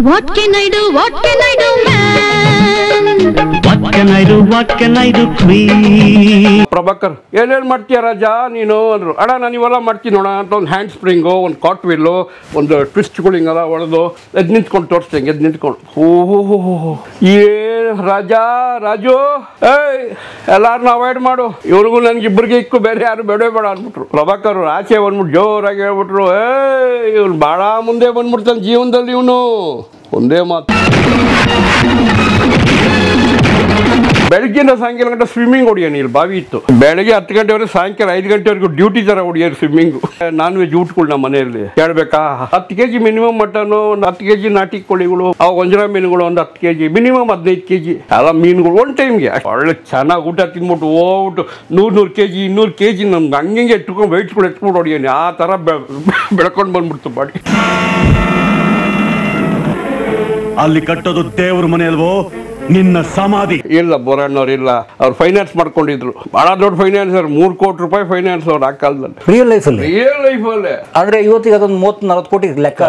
What can I do? What can I do, man? What can I do? What can I do, queen? Prabhakar ಏನೇನು ಮಾಡ್ತೀಯ ರಾಜ ನೀನು ಅಂದರು. ಅಣ್ಣ ನಾನು ಇವೆಲ್ಲ ಮಾಡ್ತೀನಿ ನೋಡ ಅಂತ ಒಂದು ಹ್ಯಾಂಡ್ ಸ್ಪ್ರಿಂಗು, ಒಂದು ಕಾಟ್ ವೀಲು, ಒಂದು ಟ್ವಿಸ್ಟ್ಗಳು ಹಿಂಗೆಲ್ಲ ಹೊಡೆದು ಎದ್ದು ನಿಂತ್ಕೊಂಡು ತೋರಿಸ್ತೀನಿ. ಎದ್ದು ನಿಂತ್ಕೊಂಡು ಓಹೋ ಏನು ರಾಜು ಏಯ್ ಎಲ್ಲಾರನ್ನ ಅವಾಯ್ಡ್ ಮಾಡು, ಇವ್ರಿಗೂ ನನಗಿಬ್ಬರಿಗೆ ಇಕ್ಕು, ಬೇರೆ ಯಾರು ಬೇಡ ಅಂದ್ಬಿಟ್ರು. ಪ್ರಭಾಕರ್ ಆಚೆ ಬಂದ್ಬಿಟ್ಟು ಜೋರಾಗಿ ಹೇಳ್ಬಿಟ್ರು, ಇವ್ನು ಭಾಳ ಮುಂದೆ ಬಂದ್ಬಿಡ್ತಾನೆ ಜೀವನದಲ್ಲಿ, ಇವನು ಒಂದೇ ಮಾತು. ಬೆಳಗ್ಗಿಂದ ಸಾಯಂಕಾಲ ಗಂಟೆ ಸ್ವಿಮ್ಮಿಂಗ್ ಹೊಡಿಯೋಣ, ಇಲ್ಲಿ ಬಾವಿ ಇತ್ತು. ಬೆಳಗ್ಗೆ 10 ಗಂಟೆವರೆಗೆ ಸಾಯಂಕಾಲ 5 ಗಂಟೆವರೆಗೂ ಡ್ಯೂಟಿ ತರ ಹೊಡಿಯೋರು ಸ್ವಿಮ್ಮಿಂಗು. ನಾನ್ ವೆಜ್ ಊಟಗಳು ನಮ್ಮ ಮನೆಯಲ್ಲಿ ಕೇಳಬೇಕಾ, 10 kg ಮಿನಿಮಮ್ ಮಟನ್ನು, ಒಂದು 10 kg ನಾಟಿ ಕೋಳಿಗಳು, ಅವು ವಂಜರ ಮೀನುಗಳು ಒಂದು 10 kg, ಮಿನಿಮಮ್ 15 kg ಎಲ್ಲ ಮೀನುಗಳು ಒಂದು ಟೈಮ್ಗೆ ಒಳ್ಳೆ ಚೆನ್ನಾಗಿ ಊಟ ತಿನ್ಬಿಟ್ಟು ಹೋಗ್ಬಿಟ್ಟು 100 kg 200 kg ನಮ್ಗೆ ಹಂಗೆ ಇಟ್ಕೊಂಡು ವೆಯ್ಟ್ಸ್ಗಳು ಎತ್ಕೊಂಡು ಹೊಡಿಯೋಣ. ಆ ಥರ ಬೆಳ್ಕೊಂಡು ಬಂದ್ಬಿಡ್ತು ಬಾಡಿ. ಅಲ್ಲಿ ಕಟ್ಟೋದು ದೇವ್ರ ಮನೆ ಅಲ್ವೋ, ನಿನ್ನ ಸಮಾಧಿ ಇಲ್ಲ ಬೋರಣ್ಣವ್ರು ಇಲ್ಲ, ಅವ್ರು ಫೈನಾನ್ಸ್ ಮಾಡ್ಕೊಂಡಿದ್ರು, ಬಹಳ ದೊಡ್ಡ ಫೈನಾನ್ಸರ್, 3 ಕೋಟಿ ರೂಪಾಯಿ ಫೈನಾನ್ಸ್ ಅವ್ರು ಆ ಕಾಲದಲ್ಲಿ. ರಿಯಲ್ ಲೈಫಲ್ಲಿ ಆದ್ರೆ ಇವತ್ತಿಗೆ ಅದೊಂದು 30-40 ಕೋಟಿ ಲೆಕ್ಕ.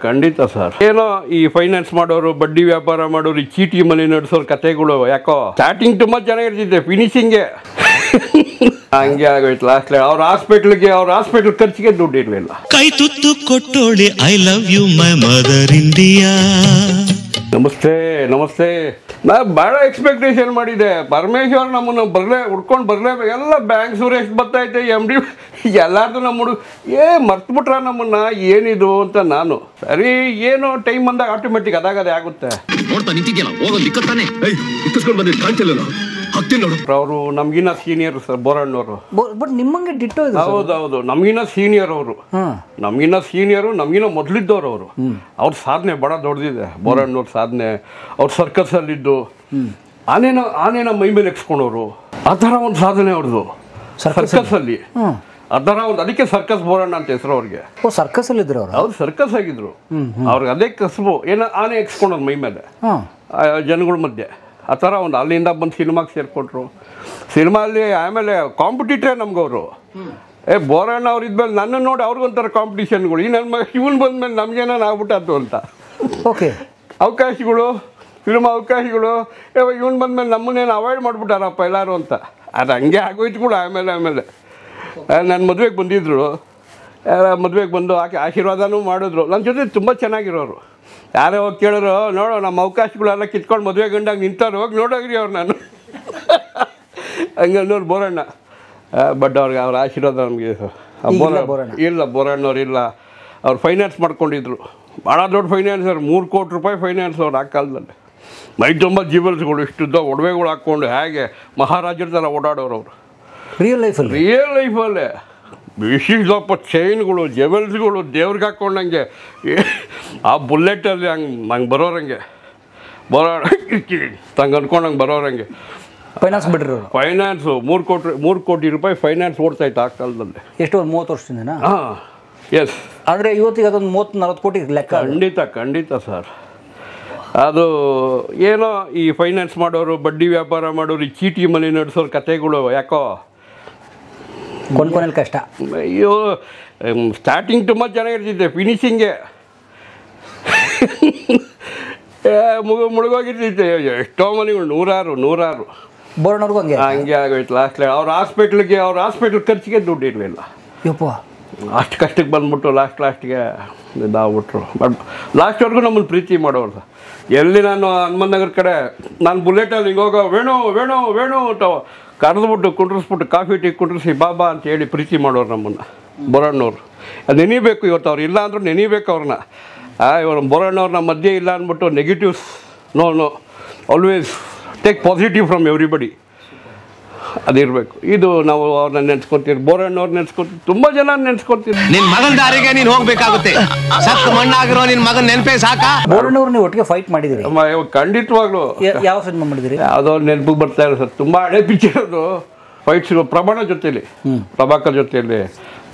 ಖಂಡಿತ ಸರ್. ಏನೋ ಈ ಫೈನಾನ್ಸ್ ಮಾಡೋರು, ಬಡ್ಡಿ ವ್ಯಾಪಾರ ಮಾಡೋರು, ಈ ಚೀಟಿ ಮನೆ ನಡೆಸೋರು ಕತೆಗಳು ಯಾಕೋ ಸ್ಟಾರ್ಟಿಂಗ್ ತುಂಬಾ ಚೆನ್ನಾಗಿರ್ತಿದ್ದೆ, ಫಿನಿಶಿಂಗ್ಗೆ ಹಂಗೆ ಆಗೋಯ್ತು. ಲಾಸ್ಟ್ ಅವ್ರ ಹಾಸ್ಪಿಟಲ್ ಖರ್ಚಿಗೆ ದುಡ್ಡು ಇರ್ಲಿಲ್ಲ. ಕೈ ತುತ್ತು ಕೊಟ್ಟೋಳೆ I love you my mother India. ನಮಸ್ತೆ. ನಾ ಬಹಳ ಎಕ್ಸ್ಪೆಕ್ಟೇಷನ್ ಮಾಡಿದೆ, ಪರಮೇಶ್ವರ್ ನಮ್ಮನ್ನು ಉಡ್ಕೊಂಡು ಬರ್ಲೇಬೇಕು. ಎಲ್ಲ ಬ್ಯಾಂಕ್ ಸುರೇಶ್ ಬರ್ತೈತೆ, MD ಎಲ್ಲಾರ್ದು ನಮ್ಮ ಹುಡುಗ ಮರ್ತ್ಬಿಟ್ರ ನಮ್ಮನ್ನ, ಏನಿದು ಅಂತ ನಾನು. ಸರಿ ಏನೋ ಟೈಮ್ ಬಂದಾಗ ಆಟೋಮೆಟಿಕ್ ಅದಾಗದೇ ಆಗುತ್ತೆ. ಅವರು ನಮ್ಗಿನ್ನ ಸೀನಿಯರ್ ಸರ್ ಬೋರಣ್ಣವರು. ಹೌದು, ನಮ್ಗಿನ್ನ ಸೀನಿಯರ್ ಅವರು, ನಮ್ಗಿನ್ನ ಮೊದಲಿದ್ದವ್ರು ಅವರು. ಅವ್ರ ಸಾಧನೆ ಬಹಳ ದೊಡ್ಡದಿದೆ ಬೋರಣ್ಣವ್ರ ಸಾಧನೆ. ಅವ್ರ ಸರ್ಕಸ್ ಅಲ್ಲಿದ್ದು ಆನೇನ ಮೈ ಮೇಲೆ ಎಕ್ಸ್ಕೊಂಡವ್ರು, ಆ ಥರ ಒಂದು ಸಾಧನೆ ಅವ್ರದ್ದು ಸರ್ಕಸ್ ಅಲ್ಲಿ. ಅದರ ಒಂದು ಅದಕ್ಕೆ ಸರ್ಕಸ್ ಬೋರಣ್ಣ ಅಂತ ಹೆಸರು ಅವ್ರಿಗೆ. ಸರ್ಕಸ್ ಅಲ್ಲಿ ಇದ್ರು ಅವ್ರು ಸರ್ಕಸ್ ಆಗಿದ್ರು. ಅವ್ರಿಗೆ ಅದೇ ಕಸಬು, ಆನೆ ಎಕ್ಸ್ಕೊಂಡವ್ರು ಮೈ ಮೇಲೆ ಜನಗಳ ಮಧ್ಯೆ. ಆ ಥರ ಒಂದು ಅಲ್ಲಿಂದ ಬಂದು ಸಿನಿಮಾಗೆ ಸೇರ್ಕೊಟ್ರು. ಸಿನಿಮಾ ಅಲ್ಲಿ ಆಮೇಲೆ ಕಾಂಪಿಟೇಟ್ರೇ ನಮ್ಗವರು. ಬೋರಣ್ಣ ಅವ್ರು ಇದ್ಮೇಲೆ ನನ್ನ ನೋಡಿ ಅವ್ರಿಗೊಂಥರ ಕಾಂಪಿಟೇಷನ್ಗಳು, ಈ ನನ್ನ ಮಗ ಇವನು ಬಂದ್ಮೇಲೆ ನಮ್ಗೇನಾನು ಆಗ್ಬಿಟ್ಟದ್ದು ಅಂತ. ಓಕೆ, ಅವಕಾಶಗಳು, ಸಿನಿಮಾ ಅವಕಾಶಗಳು, ಇವನು ಬಂದ್ಮೇಲೆ ನಮ್ಮನ್ನೇನು ಅವಾಯ್ಡ್ ಮಾಡಿಬಿಟ್ಟಾರಪ್ಪ ಎಲ್ಲರೂ ಅಂತ. ಅದು ಹಂಗೆ ಆಗೋಯ್ತು ಕೂಡ. ಆಮೇಲೆ ನನ್ನ ಮದುವೆಗೆ ಬಂದಿದ್ರು, ಮದುವೆಗೆ ಬಂದು ಆಶೀರ್ವಾದನೂ ಮಾಡಿದ್ರು. ನನ್ನ ಜೊತೆ ತುಂಬ ಚೆನ್ನಾಗಿರೋರು. ಯಾರೇ ಹೋಗಿ ಕೇಳಿದ್ರು, ನೋಡೋ ನಮ್ಮ ಅವಕಾಶಗಳೆಲ್ಲ ಕಿತ್ಕೊಂಡು ಮದುವೆ ಗಂಡಾಗ ನಿಂತವ್ರು, ಹೋಗಿ ನೋಡೋಗ್ರಿ ಅವ್ರು. ನಾನು ಹಂಗೆ ಅನ್ನೋರು ಬೋರಣ್ಣ. ಬಟ್ ಅವ್ರಿಗೆ ಅವ್ರ ಆಶೀರ್ವಾದ ನಮಗೆ ಇಲ್ಲ. ಬೋರಣ್ಣವ್ರು ಇಲ್ಲ, ಅವ್ರು ಫೈನಾನ್ಸ್ ಮಾಡ್ಕೊಂಡಿದ್ರು, ಭಾಳ ದೊಡ್ಡ ಫೈನಾನ್ಸರ್, 3 ಕೋಟಿ ರೂಪಾಯಿ ಫೈನಾನ್ಸ್ ಅವ್ರು ಆ ಕಾಲದಲ್ಲಿ. ಮೈ ತುಂಬ ಜೀವಲ್ಸ್ಗಳು, ಇಷ್ಟುದ್ದ ಒಡವೆಗಳು ಹಾಕ್ಕೊಂಡು ಹೇಗೆ ಮಹಾರಾಜರ ಥರ ಓಡಾಡೋರು ಅವರು. ರಿಯಲ್ ಲೈಫಲ್ಲೇ ವಿಶೇಷಪ್ಪ ಚೈನ್ಗಳು, ಜೆವೆಲ್ಸ್ಗಳು ದೇವ್ರಿಗೆ ಹಾಕ್ಕೊಂಡಂಗೆ, ಆ ಬುಲ್ಲೆಟಲ್ಲಿ ನಂಗೆ ಬರೋರಂಗೆ ತಂಗೆ ಅನ್ಕೊಂಡಂಗೆ ಬರೋರಂಗೆ ಫೈನಾನ್ಸು 3 ಕೋಟಿ ರೂಪಾಯಿ ಫೈನಾನ್ಸ್ ಓಡ್ತಾಯಿತ್ತು ಆ ಕಾಲದಲ್ಲಿ. ಎಷ್ಟು, ಒಂದು 30 ವರ್ಷದಿಂದ? ಹಾಂ, ಎಸ್. ಆದರೆ ಇವತ್ತಿಗೆ ಅದೊಂದು 30-40 ಕೋಟಿ ಲೆಕ್ಕ. ಖಂಡಿತ ಸರ್. ಅದು ಏನೋ ಈ ಫೈನಾನ್ಸ್ ಮಾಡೋರು, ಬಡ್ಡಿ ವ್ಯಾಪಾರ ಮಾಡೋರು, ಈ ಚೀಟಿ ಮನೆ ನಡೆಸೋರು ಕತೆಗಳು ಯಾಕೋ ಕೊಂಡ್ಕೊನೆಲ್ಲ ಕಷ್ಟ. ಅಯ್ಯೋ ಸ್ಟಾರ್ಟಿಂಗ್ ತುಂಬ ಚೆನ್ನಾಗಿರ್ತಿದ್ದೆ, ಫಿನಿಶಿಂಗ್ಗೆ ಮುಳುಗೋಗಿರ್ತಿದ್ದೆ. ಎಷ್ಟೋ ಮನೆಗಳು, ನೂರಾರು. ಬೋರ್ನವ್ರಿಗೂ ಹಂಗೆ ಆಗೋಯ್ತು. ಅವ್ರ ಹಾಸ್ಪಿಟಲ್ ಖರ್ಚಿಗೆ ದುಡ್ಡು ಇರಲಿಲ್ಲ. ಅಷ್ಟು ಕಷ್ಟಕ್ಕೆ ಬಂದ್ಬಿಟ್ಟು ಲಾಸ್ಟ್ಗೆ ಇದಾಗ್ಬಿಟ್ರು. ಬಟ್ ಲಾಸ್ಟ್ವರೆಗೂ ನಮ್ಮನ್ನು ಪ್ರೀತಿ ಮಾಡೋರು. ಎಲ್ಲಿ ನಾನು ಹನುಮಂತ ನಗರ ಕಡೆ ನಾನು ಬುಲೆಟಲ್ಲಿ ಹಿಂಗೆ ಹೋಗೋ ವೇಣು ಅಂತ ಕರೆದ್ಬಿಟ್ಟು ಕುಂಡ್ರಿಸ್ಬಿಟ್ಟು ಕಾಫಿ ಟೀ ಕುಂಡ್ರಿಸಿ ಬಾಬಾ ಅಂತ ಹೇಳಿ ಪ್ರೀತಿ ಮಾಡೋರು ನಮ್ಮನ್ನು ಬೋರಣ್ಣವ್ರು. ಅದು ನೆನೀಬೇಕು. ಇವತ್ತು ಅವ್ರು ಇಲ್ಲ ಅಂದರೂ ನೆನೀಬೇಕು ಅವ್ರನ್ನ. ಇವರು ಬೋರಣ್ಣವ್ರು ನಮ್ಮ ಮಧ್ಯೆ ಇಲ್ಲ ಅಂದ್ಬಿಟ್ಟು negatives no always take positive from everybody, ಅದಿರಬೇಕು. ಇದು ನಾವು ಅವ್ರನ್ನ ನೆನ್ಸ್ಕೊತೀವಿ, ಬೋರಣ್ಣವ್ರು ನೆನ್ಸ್ಕೊತೀವಿ, ತುಂಬ ಜನ ನೆನ್ಸ್ಕೊತೀವಿ. ನಿನ್ ಮಗನ ದಾರಿಗೆ ನೀನು ಹೋಗ್ಬೇಕಾಗುತ್ತೆ. ಸತ್ತು ಮಣ್ಣಾಗಿರೋ ನಿನ್ ಮಗನ ನೆನಪೇ ಸಾಕಾ? ಬೋರಣ್ಣವ್ರು ನೀವು ಒಟ್ಟಿಗೆ ಫೈಟ್ ಮಾಡಿದಿರಿ? ಖಂಡಿತವಾಗ್ಲು. ಯಾವ ಸಿನಿಮಾ ಮಾಡಿದಿರಿ? ಯಾವುದೋ ನೆನಪಿಗೆ ಬರ್ತಾ ಇರೋ ಸರ್, ತುಂಬ ಹಳೆ ಪಿಕ್ಚರ್ ಅದು. ಫೈಟ್ಸ್ ಪ್ರಮಾಣ ಜೊತೆಲಿ, ಪ್ರಭಾಕರ್ ಜೊತೆಯಲ್ಲಿ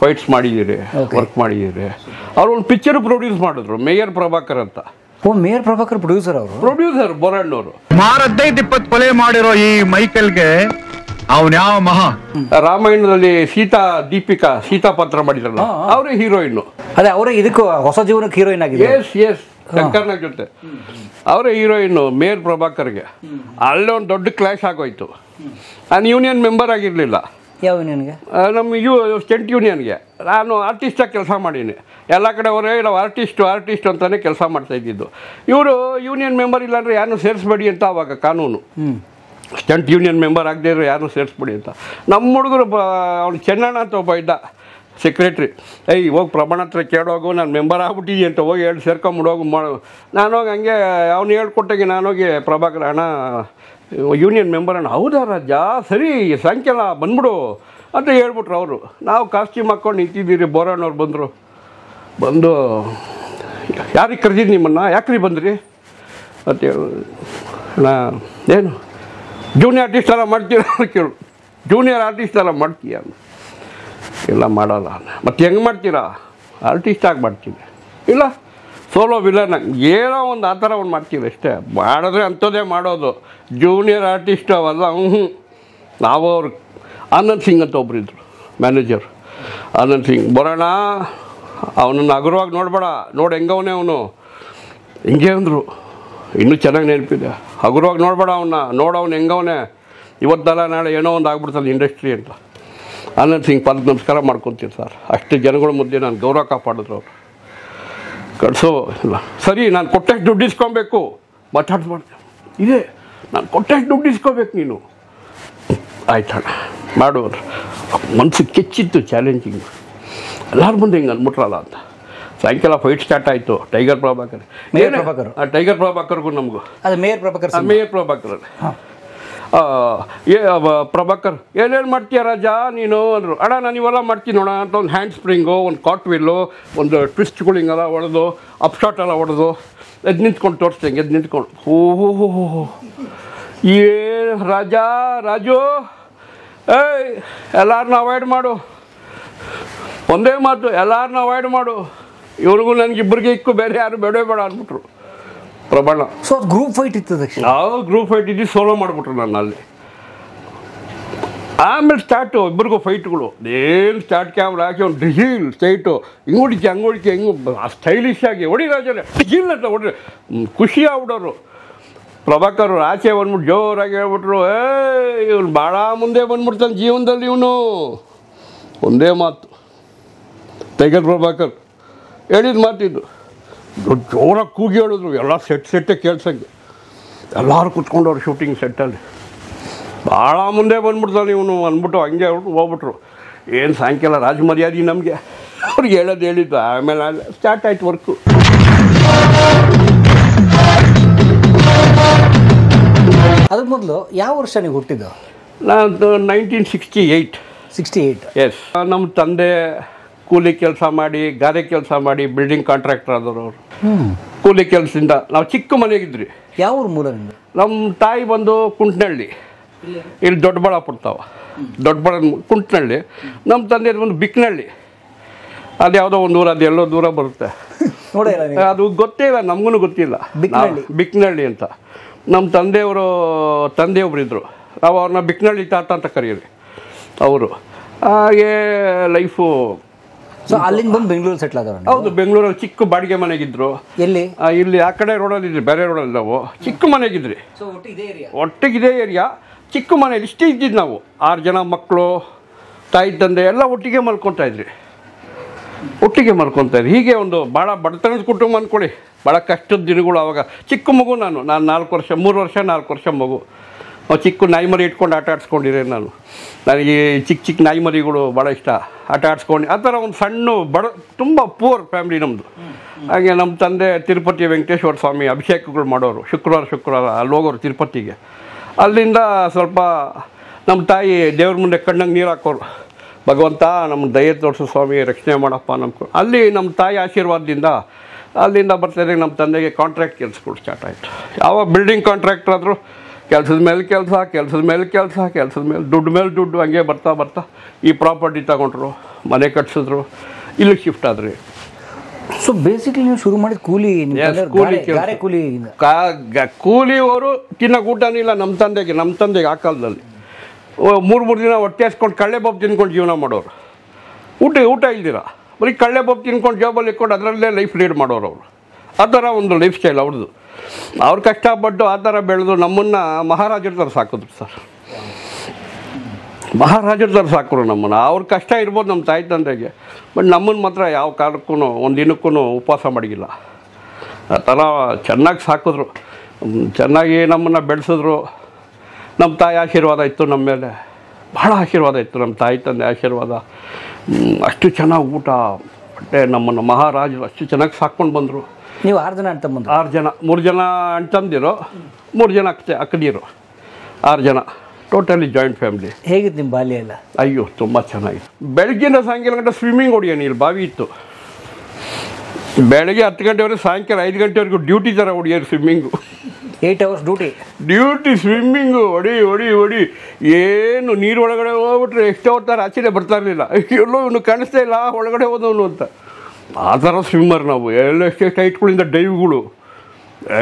ಫೈಟ್ಸ್ ಮಾಡಿದ್ದೀರಿ, ವರ್ಕ್ ಮಾಡಿದ್ದೀರಿ. ಅವ್ರು ಒಂದು ಪಿಕ್ಚರ್ ಪ್ರೊಡ್ಯೂಸ್ ಮಾಡಿದ್ರು, ಮೇಯರ್ ಪ್ರಭಾಕರ್ ಅಂತ. ಮೇಯರ್ ಪ್ರಭಾಕರ್ ಪ್ರೊಡ್ಯೂಸರ್ ಬೋರಣ್ಣವರು. ಮಾರದ್ದೇ 20 ಕೊಲೆ ಮಾಡಿರೋ ಈ ಮೈಕಲ್ಗೆ ಅವನ್ಯಾವ ಮಹಾ. ರಾಮಾಯಣದಲ್ಲಿ ಸೀತಾ ಪಾತ್ರ ಮಾಡಿದ್ರಲ್ಲ, ಅವರೇ ಹೀರೋಯಿನ್. ಅದೇ ಅವರೇ ಇದಕ್ಕೂ ಹೊಸ ಜೀವನಕ್ಕೆ ಹೀರೋಯಿನ್ ಆಗಿದೆ. ಎಸ್ ಶಂಕರ್ನಾಗ್ ಜೊತೆ. ಅವರೇ ಹೀರೋಯಿನ್ನು ಮೇಯರ್ ಪ್ರಭಾಕರ್ಗೆ. ಅಲ್ಲೇ ಒಂದು ದೊಡ್ಡ ಕ್ಲಾಶ್ ಆಗೋಯ್ತು. ನಾನು ಯೂನಿಯನ್ ಮೆಂಬರ್ ಆಗಿರಲಿಲ್ಲ. ಯಾವ ಯೂನಿಯನ್ಗೆ? ನಮ್ಮ ಸ್ಟೆಂಟ್ ಯೂನಿಯನ್ಗೆ. ನಾನು ಆರ್ಟಿಸ್ಟಾಗಿ ಕೆಲಸ ಮಾಡೀನಿ. ಎಲ್ಲ ಕಡೆ ಅವರೇ ನಾವು ಆರ್ಟಿಸ್ಟ್ ಅಂತಲೇ ಕೆಲಸ ಮಾಡ್ತಾಯಿದ್ದಿದ್ದು. ಇವರು ಯೂನಿಯನ್ ಮೆಂಬರ್ ಇಲ್ಲಾಂದರೆ ಯಾರನ್ನೂ ಸೇರಿಸ್ಬೇಡಿ ಅಂತ ಆವಾಗ ಕಾನೂನು. ಸ್ಟಂಟ್ ಯೂನಿಯನ್ ಮೆಂಬರ್ ಆಗದೇ ಇರೋ ಯಾರನ್ನೂ ಸೇರಿಸ್ಬಿಡಿ ಅಂತ. ನಮ್ಮ ಹುಡುಗರು ಅವ್ನು ಚೆನ್ನಣ್ಣ ಅಂತ ಒಬ್ಬ ಇದ್ದ ಸೆಕ್ರೆಟ್ರಿ. ಹೋಗಿ ಪ್ರಮಾಣ ಹತ್ರ ಕೇಳೋಗು, ನಾನು ಮೆಂಬರ್ ಆಗ್ಬಿಟ್ಟಿದ್ದೀನಿ ಅಂತ ಹೋಗಿ ಹೇಳಿ ಸೇರ್ಕೊಂಬಿಡೋಗು ನಾನು ಹೋಗಿ ಹಂಗೆ ಅವ್ನು ಹೇಳ್ಕೊಟ್ಟಾಗೆ ನಾನೋಗಿ ಪ್ರಭಾಕರ್ ಅಣ್ಣ ಯೂನಿಯನ್ ಮೆಂಬರ್ ಅಣ್ಣ. ಹೌದಾ ರಾಜ, ಸರಿ ಸಾಯಂಕಾಲ ಬಂದ್ಬಿಡು ಅಂತ ಹೇಳ್ಬಿಟ್ರು ಅವರು. ನಾವು ಕಾಸ್ಟ್ಯೂಮ್ ಹಾಕ್ಕೊಂಡು ನಿಂತಿದ್ದೀರಿ. ಬೋರಣ್ಣವ್ರು ಬಂದು ಯಾರಿಗೆ ಕರೆದಿದ್ದು ನಿಮ್ಮನ್ನು, ಯಾಕ್ರಿ ಬಂದ್ರಿ ಅಂತ ಹೇಳು. ಅಣ್ಣ ಏನು ಜೂನಿಯರ್ ಆರ್ಟಿಸ್ಟ್ ಎಲ್ಲ ಮಾಡ್ತೀರಾ ಕೇಳು. ಜೂನಿಯರ್ ಆರ್ಟಿಸ್ಟ್ ಎಲ್ಲ ಮಾಡ್ತೀಯ? ಇಲ್ಲ ಮಾಡಲ್ಲ. ಮತ್ತು ಹೆಂಗೆ ಮಾಡ್ತೀರಾ? ಆರ್ಟಿಸ್ಟ್ ಆಗಿ ಮಾಡ್ತೀನಿ. ಇಲ್ಲ ಸೋಲೋ ವಿಲನ್ ಏನೋ ಒಂದು ಆ ಥರ ಒಂದು ಮಾಡ್ತೀವಿ ಅಷ್ಟೇ. ಮಾಡಿದ್ರೆ ಅಂಥದ್ದೇ ಮಾಡೋದು. ಜೂನಿಯರ್ ಆರ್ಟಿಸ್ಟ್ ಅವೆಲ್ಲ ನಾವು ಅವ್ರು ಆನಂದ್ ಸಿಂಗ್ ಅಂತ ಒಬ್ಬರಿದ್ರು ಮ್ಯಾನೇಜರ್. ಆನಂದ್ ಸಿಂಗ್ ಬರೋಣ, ಅವನನ್ನು ಹಗುರವಾಗಿ ನೋಡಬೇಡ, ನೋಡಿ ಹೆಂಗವನೇ ಅವನು ಹಿಂಗೆ ಅಂದರು. ಇನ್ನೂ ಚೆನ್ನಾಗಿ ನೆನಪಿದೆ. ಹಗುರವಾಗಿ ನೋಡಬೇಡ ಅವನ್ನ, ನೋಡವನು ಹೆಂಗವನೇ, ಇವತ್ತಲ್ಲ ನಾಳೆ ಏನೋ ಒಂದು ಆಗ್ಬಿಡ್ತದೆ ಇಂಡಸ್ಟ್ರಿ ಅಂತ. ಆನಂದ್ ಸಿಂಗ್ ಪಾದಕ್ಕೆ ನಮಸ್ಕಾರ ಮಾಡ್ಕೊತೀನಿ ಸರ್. ಅಷ್ಟು ಜನಗಳ ಮುದ್ದೆ ನಾನು ಗೌರವ ಕಾಪಾಡಿದ್ರು ಅವರು. ಕಳಿಸೋ ಇಲ್ಲ ಸರಿ, ನಾನು ಕೊಟ್ಟಷ್ಟು ದುಡ್ಡು ಇಸ್ಕೊಬೇಕು ಮಾತಾಡ್ತೀನಿ. ಇದೆ ನಾನು ಕೊಟ್ಟಷ್ಟು ದುಡ್ಡು ಇಸ್ಕೋಬೇಕು ನೀನು. ಆಯ್ತಣ್ಣ ಮಾಡುವರು. ಮನಸ್ಸು ಕೆಚ್ಚಿತ್ತು, ಚಾಲೆಂಜಿಂಗ್. ಎಲ್ಲರ ಮುಂದೆ ಹಿಂಗೆ ಅಂದ್ಬಿಟ್ರಲ್ಲ ಅಂತ. ಸಾಯಂಕಾಲ ಫೈಟ್ ಸ್ಟಾರ್ಟ್ ಆಯಿತು. ಟೈಗರ್ ಪ್ರಭಾಕರ್, ಟೈಗರ್ ಪ್ರಭಾಕರ್ಗೂ ನಮಗೂ. ಅದು ಮೇಯರ್ ಪ್ರಭಾಕರ್ ಪ್ರಭಾಕರ್ ಏನೇನು ಮಾಡ್ತೀಯ ರಾಜ ನೀನು ಅಂದರು. ಅಣ್ಣ ನಾನು ಇವೆಲ್ಲ ಮಾಡ್ತೀನಿ ನೋಡ ಅಂತ. ಒಂದು ಹ್ಯಾಂಡ್ ಸ್ಪ್ರಿಂಗು, ಒಂದು ಕಾಟ್ ವೀಲು, ಒಂದು ಟ್ವಿಸ್ಟ್ಗಳು ಹಿಂಗೆಲ್ಲ ಹೊಡೆದು, ಅಪ್ಶಾಟ್ ಎಲ್ಲ ಹೊಡೆದು ಎದ್ದು ನಿಂತ್ಕೊಂಡು ತೋರಿಸ್ದಂಗೆ ಎದ್ದು ನಿಂತ್ಕೊಂಡು ಓಹೋ ಏನು ರಾಜು ಎಲ್ಲರನ್ನ ಅವಾಯ್ಡ್ ಮಾಡು. ಒಂದೇ ಮಾತು, ಎಲ್ಲರನ್ನ ಅವಾಯ್ಡ್ ಮಾಡು. ಇವ್ರಿಗೂ ನನಗಿಬ್ಬರಿಗೆ ಇಕ್ಕು, ಬೇರೆ ಯಾರು ಬೇಡ ಅಂದ್ಬಿಟ್ರು ಪ್ರಬಣ. ಸೊ ಅದು ಗ್ರೂಪ್ ಫೈಟ್ ಇತ್ತು. ಯಾವ ಗ್ರೂಪ್ ಫೈಟ್ ಇದ್ದು ಸೋಲೋ ಮಾಡಿಬಿಟ್ರು ನಾನು ಅಲ್ಲಿ. ಆಮೇಲೆ ಸ್ಟಾರ್ಟು ಇಬ್ಬರಿಗೂ ಫೈಟ್ಗಳು. ಏನು ಸ್ಟಾರ್ಟ್ ಕ್ಯಾಮ್ರಾ ಹಾಕಿ ಒಂದು ಡಿಜಿಲ್ ಸ್ಟೈಟು ಹಿಂಗೆ ಹೊಡಿಕೆ ಸ್ಟೈಲಿಶ್ ಆಗಿ ಹೊಡಿ ರಾಜರೇ ಡಿಜಿಲ್ ಅಂತ ಹೊಡ್ರಿ. ಖುಷಿ ಆಗ್ಬಿಡೋರು. ಪ್ರಭಾಕರ್ ಆಚೆ ಬಂದ್ಬಿಟ್ಟು ಜೋರಾಗಿ ಹೇಳ್ಬಿಟ್ರು, ಇವ್ನು ಭಾಳ ಮುಂದೆ ಬಂದ್ಬಿಡ್ತಾನೆ ಜೀವನದಲ್ಲಿ ಇವನು. ಒಂದೇ ಮಾತು, ಟೈಗರ್ ಪ್ರಭಾಕರ್ ಹೇಳಿದ ಮಾತಿದ್ದು. ಜೋರಾಗಿ ಕೂಗಿ ಹೇಳಿದ್ರು. ಎಲ್ಲ ಸೆಟ್ಟೇ ಕೇಳ್ಸಂಗೆ. ಎಲ್ಲರೂ ಕುತ್ಕೊಂಡವ್ರು ಶೂಟಿಂಗ್ ಸೆಟ್ಟಲ್ಲಿ. ಭಾಳ ಮುಂದೆ ಬಂದ್ಬಿಡ್ತಾನೆ ಇವನು ಅಂದ್ಬಿಟ್ಟು ಹಂಗೆ ಹೋಗ್ಬಿಟ್ರು. ಏನು ಸಾಯಂಕಾಲ ರಾಜಮರ್ಯಾದೆ ನಮಗೆ. ಅವ್ರಿಗೆ ಹೇಳಿದ್ದು. ಆಮೇಲೆ ಸ್ಟಾರ್ಟ್ ಆಯ್ತು ವರ್ಕು. ಅದಕ್ಕೆ ಮೊದಲು ಯಾವ ವರ್ಷ ನೀವು ಹುಟ್ಟಿದ್ದು? ನಾನು 1968. ಎಸ್. ನಮ್ಮ ತಂದೆ ಕೂಲಿ ಕೆಲಸ ಮಾಡಿ, ಗಾರೆ ಕೆಲಸ ಮಾಡಿ, ಬಿಲ್ಡಿಂಗ್ ಕಾಂಟ್ರಾಕ್ಟರ್ ಆದವರು ಅವರು. ಕೂಲಿ ಕೆಲಸದಿಂದ ನಾವು ಚಿಕ್ಕ ಮನೆಗಿದ್ರಿ. ಯಾವ ಮೂಲ? ನಮ್ಮ ತಾಯಿ ಬಂದು ಕುಂಟ್ನಳ್ಳಿ, ಇಲ್ಲಿ ದೊಡ್ಡಬಳ್ಳಾಪುರ ಕುಂಟ್ನಳ್ಳಿ. ನಮ್ಮ ತಂದೆ ಬಂದು ಬಿಕ್ನಳ್ಳಿ. ಅದು ಯಾವುದೋ ಒಂದು ಊರು, ಅದು ಎಲ್ಲೋ ದೂರ ಬರುತ್ತೆ. ಅದು ಗೊತ್ತೇ ಇಲ್ಲ, ನಮಗೂ ಗೊತ್ತಿಲ್ಲ. ಬಿಕ್ನಳ್ಳಿ ಅಂತ ನಮ್ಮ ತಂದೆಯೊಬ್ಬರಿದ್ದರು. ನಾವು ಅವ್ರನ್ನ ಬಿಕ್ನಳ್ಳಿ ತಾತ ಅಂತ ಕರೀರಿ ಅವರು. ಹಾಗೆ ಲೈಫು. ಸೊ ಅಲ್ಲಿಂದ ಬಂದು ಬೆಂಗಳೂರು ಸೆಟ್ಲ್ ಆದವರು? ಹೌದು, ಬೆಂಗಳೂರಲ್ಲಿ ಚಿಕ್ಕ ಬಾಡಿಗೆ ಮನೆಗಿದ್ರು. ಎಲ್ಲಿ? ಇಲ್ಲಿ ಆ ಕಡೆ ರೋಡಲ್ಲಿ ಇದ್ರಿ, ಬೇರೆ ರೋಡಲ್ಲಿ ನಾವು ಚಿಕ್ಕ ಮನೆಗಿದ್ರಿ. ಒಟ್ಟಿಗೆ ಇದೇ ಏರಿಯಾ, ಚಿಕ್ಕ ಮನೇಲಿ ಇಷ್ಟೇ ಇದ್ದಿದ್ದು ನಾವು. 6 ಜನ ಮಕ್ಕಳು, ತಾಯಿ ತಂದೆ ಎಲ್ಲ ಒಟ್ಟಿಗೆ ಮಲ್ಕೊತಾ ಇದ್ರಿ. ಹೀಗೆ ಒಂದು ಭಾಳ ಬಡತನದ ಕುಟುಂಬ ಅಂದ್ಕೊಳ್ಳಿ. ಭಾಳ ಕಷ್ಟದ ದಿನಗಳು. ಆವಾಗ ಚಿಕ್ಕ ಮಗು ನಾನು 3 ವರ್ಷ ಮಗು. ಚಿಕ್ಕ ನಾಯಿ ಮರಿ ಇಟ್ಕೊಂಡು ಆಟ ಆಡ್ಸ್ಕೊಂಡಿರೇ ನಾನು. ನನಗೆ ಚಿಕ್ಕ ನಾಯಿ ಮರಿಗಳು ಭಾಳ ಇಷ್ಟ. ಆಟ ಆಡ್ಸ್ಕೊಂಡು ಆ ಥರ ಒಂದು ಸಣ್ಣ ತುಂಬ ಪೂರ್ ಫ್ಯಾಮಿಲಿ ನಮ್ಮದು. ಹಾಗೆ ನಮ್ಮ ತಂದೆ ತಿರುಪತಿ ವೆಂಕಟೇಶ್ವರ ಸ್ವಾಮಿ ಅಭಿಷೇಕಗಳು ಮಾಡೋರು. ಶುಕ್ರವಾರ ಅಲ್ಲಿ ಹೋಗೋರು ತಿರುಪತಿಗೆ. ಅಲ್ಲಿಂದ ಸ್ವಲ್ಪ ನಮ್ಮ ತಾಯಿ ದೇವ್ರ ಮುಂದೆ ಕಣ್ಣಂಗೆ ನೀರು ಹಾಕೋರು. ಭಗವಂತ ನಮ್ಮ ದಯೆ ತೋರಿಸು ಸ್ವಾಮಿ, ರಕ್ಷಣೆ ಮಾಡಪ್ಪ ನಮ್ಗೆ. ಅಲ್ಲಿ ನಮ್ಮ ತಾಯಿ ಆಶೀರ್ವಾದದಿಂದ ಅಲ್ಲಿಂದ ಬರ್ತಾಯಿದ್ದಾಗ ನಮ್ಮ ತಂದೆಗೆ ಕಾಂಟ್ರಾಕ್ಟ್ ಕೆಲಸಗಳು ಸ್ಟಾರ್ಟ್ ಆಯಿತು. ಯಾವ ಬಿಲ್ಡಿಂಗ್ ಕಾಂಟ್ರಾಕ್ಟರ್ ಆದರೂ ಕೆಲಸದ ಮೇಲೆ ದುಡ್ಡು ಹಂಗೆ ಬರ್ತಾ ಈ ಪ್ರಾಪರ್ಟಿ ತಗೊಂಡ್ರು, ಮನೆ ಕಟ್ಸಿದ್ರು, ಇಲ್ಲಿ ಶಿಫ್ಟ್ ಆದ್ರಿ. ಸೊ ಬೇಸಿಕ್ಲಿ ನೀವು ಶುರು ಮಾಡಿದ ಕೂಲಿ ಕೂಲಿಯವರು ತಿನ್ನೋಕೆ ಊಟನೂ ಇಲ್ಲ ನಮ್ಮ ತಂದೆಗೆ ಆ ಕಾಲದಲ್ಲಿ. 3 ದಿನ ಹೊಟ್ಟೆ ಹಸ್ಕೊಂಡು ಕಳ್ಳೆಬೊಬ್ಬು ತಿನ್ಕೊಂಡು ಜೀವನ ಮಾಡೋರು. ಊಟ ಇಲ್ದಿರ ಬರೀ ಕಳ್ಳೆಬೊಬ್ಬು ತಿನ್ಕೊಂಡು ಜಾಬಲ್ಲಿ ಇಟ್ಕೊಂಡು ಅದರಲ್ಲೇ ಲೈಫ್ ಲೀಡ್ ಮಾಡೋರು ಅವರು. ಆ ಥರ ಒಂದು ಲೈಫ್ ಸ್ಟೈಲ್ ಅವ್ರದ್ದು. ಅವ್ರು ಕಷ್ಟಪಟ್ಟು ಆ ಥರ ಬೆಳೆದು ನಮ್ಮನ್ನು ಮಹಾರಾಜರ ಥರ ಸಾಕಿದ್ರು ಸರ್. ಮಹಾರಾಜರ ಥರ ಸಾಕರು ನಮ್ಮನ್ನು. ಅವ್ರ ಕಷ್ಟ ಇರ್ಬೋದು ನಮ್ಮ ತಾಯಿ ತಂದೆಗೆ, ಬಟ್ ನಮ್ಮನ್ನು ಮಾತ್ರ ಯಾವ ಕಾಲಕ್ಕೂ ಒಂದು ದಿನಕ್ಕೂ ಉಪವಾಸ ಮಾಡಿಲ್ಲ. ಆ ಥರ ಚೆನ್ನಾಗಿ ಸಾಕಿದ್ರು, ಚೆನ್ನಾಗಿ ನಮ್ಮನ್ನು ಬೆಳೆಸಿದ್ರು. ನಮ್ಮ ತಾಯಿ ಆಶೀರ್ವಾದ ಇತ್ತು ನಮ್ಮ ಮೇಲೆ, ಭಾಳ ಆಶೀರ್ವಾದ ಇತ್ತು ನಮ್ಮ ತಾಯಿ ತಂದೆ ಆಶೀರ್ವಾದ. ಅಷ್ಟು ಚೆನ್ನಾಗಿ ಊಟ ಬಟ್ಟೆ ನಮ್ಮನ್ನು ಮಹಾರಾಜರು ಅಷ್ಟು ಚೆನ್ನಾಗಿ ಸಾಕ್ಕೊಂಡು ಬಂದರು. ನೀವು 6 ಜನ ಅಂತ ಬಂದು? 6 ಜನ, 3 ಜನ ಅಣ್ತಂದಿರು, 3 ಜನ ಅಕ್ಕದಿರು, 6 ಜನ ಟೋಟಲಿ ಜಾಯಿಂಟ್ ಫ್ಯಾಮಿಲಿ. ಹೇಗಿತ್ತು ನಿಮ್ಮ ಬಾಲ್ಯ ಎಲ್ಲ? ಅಯ್ಯೋ ತುಂಬ ಚೆನ್ನಾಗಿತ್ತು. ಬೆಳಗ್ಗಿಂದ ಸಾಯಂಕಾಲ ಗಂಟೆ ಸ್ವಿಮ್ಮಿಂಗ್ ಹೊಡಿಯೋಣ, ಇಲ್ಲಿ ಬಾವಿ ಇತ್ತು. ಬೆಳಗ್ಗೆ 10 ಗಂಟೆವರೆಗೆ ಸಾಯಂಕಾಲ 5 ಗಂಟೆವರೆಗೂ ಡ್ಯೂಟಿ ಥರ ಹೊಡಿಯೋರು ಸ್ವಿಮ್ಮಿಂಗು. 8 hours ಡ್ಯೂಟಿ ಸ್ವಿಮ್ಮಿಂಗು ಹೊಡಿ ಏನು ನೀರು ಒಳಗಡೆ ಹೋಗ್ಬಿಟ್ರೆ ಎಷ್ಟೋ ಹೊತ್ತಾರೆ ಆಚೆನೆ ಬರ್ತಾ ಇರಲಿಲ್ಲ. ಎಲ್ಲೋ ಇವನು ಕಾಣಿಸ್ತಾ ಇಲ್ಲ ಒಳಗಡೆ ಹೋದವನು ಅಂತ. ಆ ಥರ ಸ್ವಿಮ್ಮರ್ ನಾವು. ಎಷ್ಟೆಷ್ಟು ಹೈಟ್ಗಳಿಂದ ಡೈವ್ಗಳು,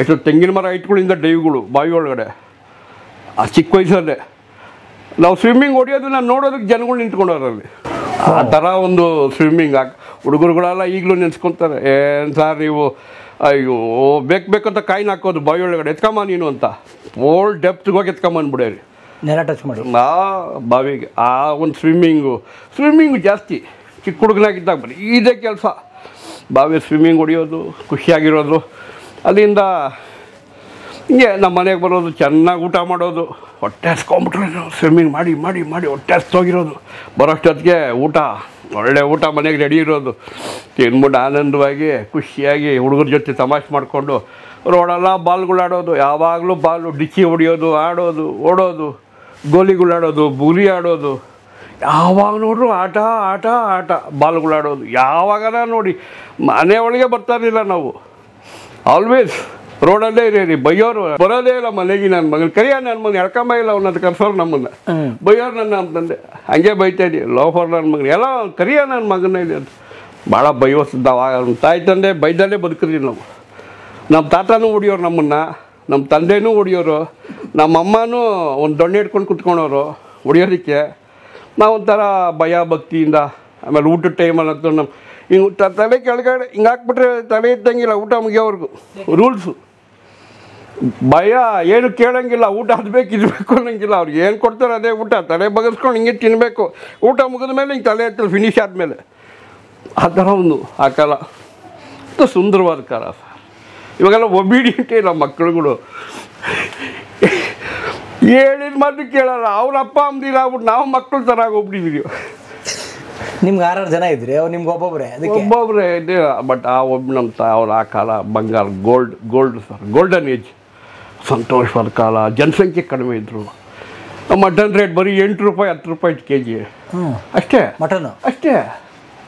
ಎಷ್ಟು ತೆಂಗಿನ ಮರ ಹೈಟ್ಗಳಿಂದ ಡೈವ್ಗಳು ಬಾವಿ ಒಳಗಡೆ. ಆ ಚಿಕ್ಕ ವಯಸ್ಸಲ್ಲೇ ನಾವು ಸ್ವಿಮ್ಮಿಂಗ್ ಹೊಡಿಯೋದು ನಾನು ನೋಡೋದಕ್ಕೆ ಜನಗಳು ನಿಂತ್ಕೊಂಡವ್ರಲ್ಲಿ. ಆ ಥರ ಒಂದು ಸ್ವಿಮ್ಮಿಂಗ್. ಹುಡುಗರುಗಳೆಲ್ಲ ಈಗಲೂ ನೆನೆಸ್ಕೊತಾರೆ, ಏನು ಸಾರ್ ನೀವು ಅಯ್ಯೋ ಬೇಕಂತ ಕಾಯಿನ ಹಾಕೋದು ಬಾವಿ ಒಳಗಡೆ, ಎತ್ಕೊಂಬ ನೀನು ಅಂತ. ಓಲ್ಡ್ ಡೆಪ್ತ್ಗೆ ಹೋಗಿ ಎತ್ಕೊಂಬಂದ್ಬಿಡೇರಿ ನೆಲ ಟಚ್ ಮಾಡಿ ಆ ಬಾವಿಗೆ. ಆ ಒಂದು ಸ್ವಿಮ್ಮಿಂಗು ಜಾಸ್ತಿ. ಚಿಕ್ಕ ಹುಡುಗನಾಗಿದ್ದಾಗ ಬರೀ ಇದೇ ಕೆಲಸ, ಬಾವಿ ಸ್ವಿಮ್ಮಿಂಗ್ ಹೊಡಿಯೋದು, ಖುಷಿಯಾಗಿರೋದು. ಅಲ್ಲಿಂದ ಹಿಂಗೆ ನಮ್ಮ ಮನೆಗೆ ಬರೋದು, ಚೆನ್ನಾಗಿ ಊಟ ಮಾಡೋದು, ಹೊಟ್ಟೆ ಹಸ್ಕೊಂಬಿಟ್ರೆ ಸ್ವಿಮ್ಮಿಂಗ್ ಮಾಡಿ ಮಾಡಿ ಮಾಡಿ ಹೊಟ್ಟೆ ಹಸ್ತೋಗಿರೋದು. ಬರೋಷ್ಟೊತ್ತಿಗೆ ಊಟ, ಒಳ್ಳೆ ಊಟ ಮನೆಗೆ ರೆಡಿ ಇರೋದು, ತಿನ್ಬಿಟ್ಟು ಆನಂದವಾಗಿ ಖುಷಿಯಾಗಿ ಹುಡುಗರ ಜೊತೆ ತಮಾಷೆ ಮಾಡಿಕೊಂಡು ರೋಡೆಲ್ಲ ಬಾಲ್ಗಳಾಡೋದು. ಯಾವಾಗಲೂ ಬಾಲು ಡಿಕ್ಕಿ ಹೊಡಿಯೋದು, ಆಡೋದು, ಓಡೋದು, ಗೋಲಿಗಳಾಡೋದು, ಬುರಿ ಆಡೋದು. ಯಾವಾಗ ನೋಡ್ರು ಆಟ ಆಟ ಆಟ, ಬಾಲ್ಗಳಾಡೋದು. ಯಾವಾಗಾರ ನೋಡಿ ಮನೆ ಒಳಗೆ ಬರ್ತಾ ಇರಲಿಲ್ಲ ನಾವು. ಆಲ್ವೇಸ್ ರೋಡಲ್ಲೇ ಇರೀ. ಬೈಯೋರು ಬರೋದೇ ಇಲ್ಲ ಮನೆಗೆ. ನನ್ನ ಮಗನ ಕರಿಯ, ನನ್ನ ಮಗನ ಎಳ್ಕೊಂಬ ಇಲ್ಲ ಅವನದು ಕರ್ಸೋರು ನಮ್ಮನ್ನು. ಬೈಯೋರು ನನ್ನ ಅಂತಂದೆ, ಹಂಗೆ ಬೈತಾ ಇದ್ದೀವಿ ಲೋಫರ್ ನನ್ನ ಮಗನ ಎಲ್ಲ ಕರಿಯ ನನ್ನ ಮಗನ ಇದೆ ಅಂತ ಭಾಳ ಬೈಯೋಸಿದ್ದಾವ. ನಮ್ಮ ತಾಯಿ ತಂದೆ ಬೈದಲ್ಲೇ ಬದುಕಿದ್ವಿ ನಾವು. ನಮ್ಮ ತಾತನೂ ಹೊಡಿಯೋರು ನಮ್ಮನ್ನು, ನಮ್ಮ ತಂದೆನೂ ಹೊಡಿಯೋರು, ನಮ್ಮಮ್ಮನೂ ಒಂದು ದೊಣ್ಣೆ ಹಿಡ್ಕೊಂಡು ಕುತ್ಕೊಳೋರು ಹೊಡಿಯೋದಕ್ಕೆ. ನಾವೊಂಥರ ಭಯ ಭಕ್ತಿಯಿಂದ. ಆಮೇಲೆ ಊಟದ ಟೈಮಲ್ಲಂತೂ ನಮ್ಮ ಹಿಂಗೆ ತಲೆ ಕೆಳಗಡೆ ಹಿಂಗೆ ಹಾಕ್ಬಿಟ್ರೆ ತಲೆ ಇದ್ದಂಗಿಲ್ಲ ಊಟ ಮುಗಿಯೋವರೆಗೂ. ರೂಲ್ಸು, ಭಯ, ಏನು ಕೇಳೋಂಗಿಲ್ಲ. ಊಟ ಅದಬೇಕು ಇರಬೇಕು ಅನ್ನೋಂಗಿಲ್ಲ. ಅವ್ರಿಗೆ ಏನು ಕೊಡ್ತಾರೆ ಅದೇ ಊಟ. ತಲೆ ಬಗಸ್ಕೊಂಡು ಹಿಂಗೆ ತಿನ್ನಬೇಕು. ಊಟ ಮುಗಿದ ಮೇಲೆ ಹಿಂಗೆ ತಲೆ ಎತ್ತಲು ಫಿನಿಶ್ ಆದಮೇಲೆ. ಆ ಥರ ಒಂದು ಆ ಕಾಲ ತುಂಬ ಸುಂದರವಾದ ಕಾಲ ಸರ್. ಇವಾಗೆಲ್ಲ ಒಬಿಡಿಯಂಟೇ ಇಲ್ಲ ಮಕ್ಕಳುಗಳು. ಹೇಳಿದ ಮಾತು ಕೇಳಲ್ಲ. ಅವ್ರ ಅಪ್ಪ ಅಮ್ಮದಿಲ್ಲ ಆಗ್ಬಿಟ್ಟು ನಾವು ಮಕ್ಕಳು ಥರ ಆಗೋಗ್ಬಿಟ್ಟಿದ್ದೀವಿ. ನಿಮ್ಗೆ 6 ಜನ ಇದ್ರಿ, ಅವ್ರು ನಿಮ್ಗೆ ಒಬ್ಬೊಬ್ಬರೇ ಇದೆ. ಬಟ್ ಆ ನಮ್ಮ ಅವ್ರ ಆ ಕಾಲ ಬಂಗಾರ, ಗೋಲ್ಡ್ ಸರ್, ಗೋಲ್ಡನ್ ಏಜ್, ಸಂತೋಷವಾದ ಕಾಲ. ಜನಸಂಖ್ಯೆ ಕಡಿಮೆ ಇದ್ದರು. ಮಟನ್ ರೇಟ್ ಬರೀ 8 ರೂಪಾಯಿ 10 ರೂಪಾಯಿ kg ಅಷ್ಟೇ. ಮಟನ್ ಅಷ್ಟೇ.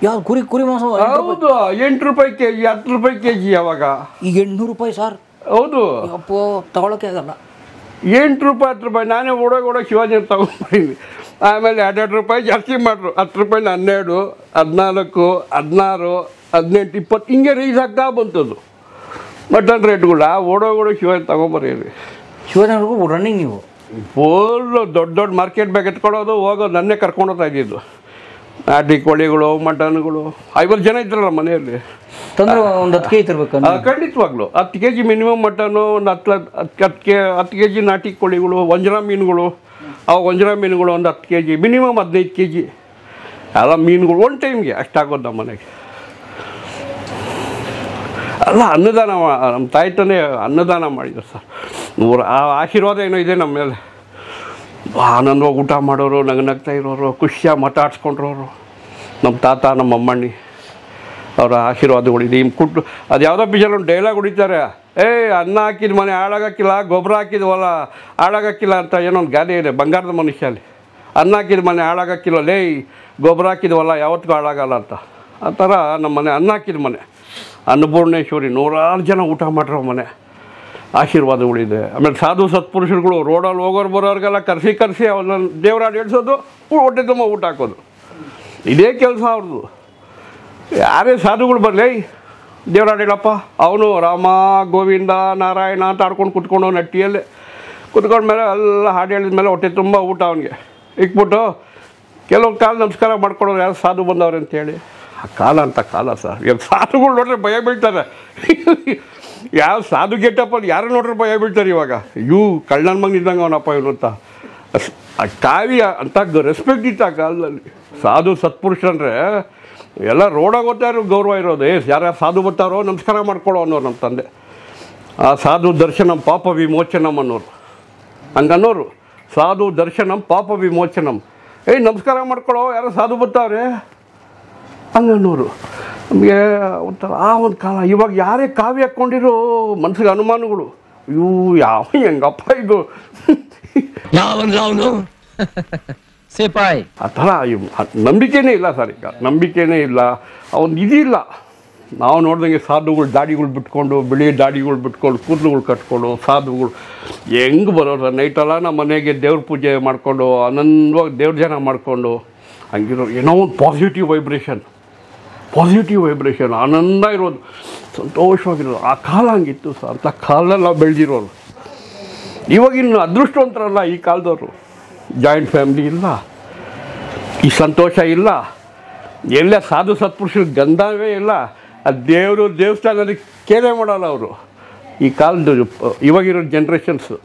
ಯಾವ ಕುರಿ ಮಾಂಸ? ಹೌದು, 8 ರೂಪಾಯಿ kg, 10 ರೂಪಾಯಿ kg. ಯಾವಾಗ ಈಗ 800 ರೂಪಾಯಿ ಸರ್. ಹೌದು, ಅಪ್ಪೋ ತಗೊಳಕ್ಕೆ ಆಗಲ್ಲ. 8 ರೂಪಾಯಿ 10 ರೂಪಾಯಿ. ನಾನೇ ಓಡೋಗಿ ಶಿವಾಜಿ ತಗೊಂಡ್ಬಂದಿನಿ. ಆಮೇಲೆ 2 ರೂಪಾಯಿ ಜಾಸ್ತಿ ಮಾಡ್ರು. 10 ರೂಪಾಯಿ 12, 14, 16, 18, 20 ಹಿಂಗೆ ರೈಸ್ ಆಗ್ತಾ ಬಂತದ್ದು ಮಟನ್ ರೇಟ್ಗಳು. ಓಡೋಗಿ ಶಿವಾಜಿ ತಗೊಂಬರೀರಿ. ಶಿವಾಜಿಗೂ ರನ್ನಿಂಗ್ ನೀವು ಫುಲ್ಲು ದೊಡ್ಡ ಮಾರ್ಕೆಟ್ ಬ್ಯಾಗ್ ಎತ್ಕೊಳ್ಳೋದು, ಹೋಗೋದು. ನನ್ನೇ ಕರ್ಕೊಂಡು ಹೋಗ್ತಾ ಇದ್ದಿದ್ದು. ನಾಟಿ ಕೋಳಿಗಳು, ಮಟನ್ಗಳು. 50 ಜನ ಇದ್ರಲ್ಲ ಮನೆಯಲ್ಲಿ. ತಂದ್ರೆ ಒಂದು 10 kg ತರಬೇಕು ಖಂಡಿತವಾಗ್ಲು. 10 kg ಮಿನಿಮಮ್ ಮಟನ್ನು, ಒಂದು 10 kg ನಾಟಿ ಕೋಳಿಗಳು, ವಂಜರ ಮೀನುಗಳು. ಅವು ವಂಜರ ಮೀನುಗಳು ಒಂದು 10 kg, ಮಿನಿಮಮ್ 15 kg ಎಲ್ಲ ಮೀನುಗಳು ಒಂದು ಟೈಮ್ಗೆ ಅಷ್ಟಾಗೋದು ನಮ್ಮ ಮನೆಗೆ. ಅಲ್ಲ ಅನ್ನದಾನ, ನಮ್ಮ ತಾಯಿ ತಂದೆ ಅನ್ನದಾನ ಮಾಡಿದ್ರು ಸರ್. ಆ ಆಶೀರ್ವಾದ ಏನೋ ಇದೆ ನಮ್ಮ ಮೇಲೆ. ಆನಂದವಾಗಿ ಊಟ ಮಾಡೋರು, ನಗ್ನಗ್ತಾ ಇರೋರು, ಖುಷಿಯಾಗಿ ಮಾತಾಡ್ಸ್ಕೊಂಡ್ರೋರು ನಮ್ಮ ತಾತ, ನಮ್ಮ ಅಮ್ಮಣ್ಣಿ. ಅವರ ಆಶೀರ್ವಾದಗಳಿದೆ. ಕೊಟ್ಟು ಅದು ಯಾವುದೋ ಪಿಕ್ಚರ್ ಒಂದು ಡೈಲಾಗ್ ಹೊಡಿತಾರೆ, ಅನ್ನ ಹಾಕಿದ ಮನೆ ಹಾಳಾಗಕ್ಕಿಲ್ಲ, ಗೊಬ್ಬರ ಹಾಕಿದ ಹೊಲ ಹಾಳಾಗಕ್ಕಿಲ್ಲ ಅಂತ ಏನೋ ಒಂದು ಗಾದೆ ಇದೆ ಬಂಗಾರದ ಮನುಷ್ಯ ಅಲ್ಲಿ. ಅನ್ನ ಹಾಕಿದ ಮನೆ ಹಾಳಾಗಕ್ಕಿಲ್ಲ, ಗೊಬ್ಬರ ಹಾಕಿದ ಹೊಲ ಯಾವತ್ತಿಗೂ ಹಾಳಾಗಲ್ಲ ಅಂತ. ಆ ಥರ ನಮ್ಮ ಮನೆ ಅನ್ನ ಹಾಕಿದ ಮನೆ. ಅನ್ನಪೂರ್ಣೇಶ್ವರಿ 100 ಜನ ಊಟ ಮಾಡಿರೋ ಮನೆ. ಆಶೀರ್ವಾದಗಳಿದೆ. ಆಮೇಲೆ ಸಾಧು ಸತ್ಪುರುಷರುಗಳು ರೋಡಲ್ಲಿ ಹೋಗೋರು ಬರೋರಿಗೆಲ್ಲ ಕರೆಸಿ ಅವನ್ನ ದೇವರಾಡಿ ಹೇಳ್ಸೋದು, ಹೊಟ್ಟೆ ತುಂಬ ಊಟ ಹಾಕೋದು. ಇದೇ ಕೆಲಸ ಅವ್ರದ್ದು. ಯಾರೇ ಸಾಧುಗಳು ಬರಲಿ, ದೇವರಾಡಿ ಹೇಳಪ್ಪ, ಅವನು ರಾಮ ಗೋವಿಂದ ನಾರಾಯಣ ಅಂತ ಆಡ್ಕೊಂಡು ಕುತ್ಕೊಂಡು ನಟ್ಟಿಯಲ್ಲೇ ಕುತ್ಕೊಂಡ್ಮೇಲೆ ಎಲ್ಲ ಹಾಡು ಹೇಳಿದ್ಮೇಲೆ ಹೊಟ್ಟೆ ತುಂಬ ಊಟ ಅವನಿಗೆ ಇಕ್ಬಿಟ್ಟು ಕೆಲವು ಕಾಲ ನಮಸ್ಕಾರ ಮಾಡ್ಕೊಡೋರು, ಯಾರು ಸಾಧು ಬಂದವ್ರೆ ಅಂತೇಳಿ. ಆ ಕಾಲ ಅಂತ ಕಾಲ ಸರ್. ಇವಾಗ ಸಾಧುಗಳು ನೋಡ್ರೆ ಭಯ ಬೀಳ್ತಾರೆ. ಯಾವ ಸಾಧು ಗೆಟಪ್ಪಲ್ಲಿ ಯಾರು ನೋಡ್ರೆ ಭಯ ಬೀಳ್ತಾರೆ ಇವಾಗ. ಕಳ್ಳನ ಮಗನ ಇದ್ದಂಗೆ ಅವನಪ್ಪ ಇವನು ಅಂತ. ಆ ಕಾವ್ಯ ಅಂತ ರೆಸ್ಪೆಕ್ಟ್ ಇತ್ತು ಆ ಕಾಲದಲ್ಲಿ. ಸಾಧು ಸತ್ಪುರುಷಂದ್ರೆ ಎಲ್ಲ ರೋಡಾಗ ಹೋಗ್ತಾರೋ ಗೌರವ ಇರೋದು. ಯಾರ್ಯಾರು ಸಾಧು ಬರ್ತಾರೋ ನಮಸ್ಕಾರ ಮಾಡ್ಕೊಳ್ಳೋ ಅನ್ನೋರು ನಮ್ಮ ತಂದೆ. ಆ ಸಾಧು ದರ್ಶನಂ ಪಾಪ ವಿಮೋಚನಂ ಅನ್ನೋರು, ಹಂಗನ್ನೋರು. ಸಾಧು ದರ್ಶನಂ ಪಾಪ ವಿಮೋಚನಂ. ನಮಸ್ಕಾರ ಮಾಡ್ಕೊಳ್ಳೋ, ಯಾರೋ ಸಾಧು ಬರ್ತಾವ್ರೆ ಹಂಗನ್ನೋರು. ನಮಗೆ ಒಂಥರ ಆ ಒಂದು ಕಾಲ. ಇವಾಗ ಯಾರೇ ಕಾವ್ಯ ಹಾಕ್ಕೊಂಡಿರೋ ಮನಸ್ಸಿಗೆ ಅನುಮಾನಗಳು. ಯಾವ ಹೆಂಗಪ್ಪ ಇದು ಅವನು ಸಿಪಾಯಿ ಆ ಥರ ನಂಬಿಕೆನೇ ಇಲ್ಲ ಸರ್. ಈಗ ನಂಬಿಕೆನೇ ಇಲ್ಲ, ಅವನು ಇದಿಲ್ಲ. ನಾವು ನೋಡ್ದಂಗೆ ಸಾಧುಗಳು ದಾಡಿಗಳು ಬಿಟ್ಕೊಂಡು, ಬಿಳಿ ದಾಡಿಗಳು ಬಿಟ್ಕೊಂಡು, ಕೂದಲುಗಳು ಕಟ್ಕೊಂಡು ಸಾಧುಗಳು ಹೆಂಗೆ ಬರೋರು. ನೈಟೆಲ್ಲ ನಮ್ಮ ಮನೆಗೆ ದೇವ್ರ ಪೂಜೆ ಮಾಡಿಕೊಂಡು ಆನಂದವಾಗಿ ದೇವ್ರ ಜನ ಮಾಡಿಕೊಂಡು ಹಂಗಿರೋ ಏನೋ ಒಂದು ಪಾಸಿಟಿವ್ ವೈಬ್ರೇಷನ್ ಆನಂದ ಇರೋದು, ಸಂತೋಷವಾಗಿರೋದು. ಆ ಕಾಲ ಹಂಗಿತ್ತು ಸರ್. ಅಂಥ ಕಾಲದಲ್ಲಿ ನಾವು ಬೆಳೆದಿರೋರು. ಇವಾಗಿನ್ನು ಅದೃಷ್ಟವಂತರಲ್ಲ ಈ ಕಾಲದವರು. ಜಾಯಿಂಟ್ ಫ್ಯಾಮಿಲಿ ಇಲ್ಲ, ಈ ಸಂತೋಷ ಇಲ್ಲ, ಎಲ್ಲ ಸಾಧು ಸತ್ಪುರುಷರ ಗಂಧವೇ ಇಲ್ಲ. ಆ ದೇವಸ್ಥಾನದಲ್ಲಿ ಕೇರೆ ಮಾಡಲ್ಲ ಅವರು. ಈ ಕಾಲದ ಇವಾಗಿರೋ ಜನ್ರೇಷನ್ಸು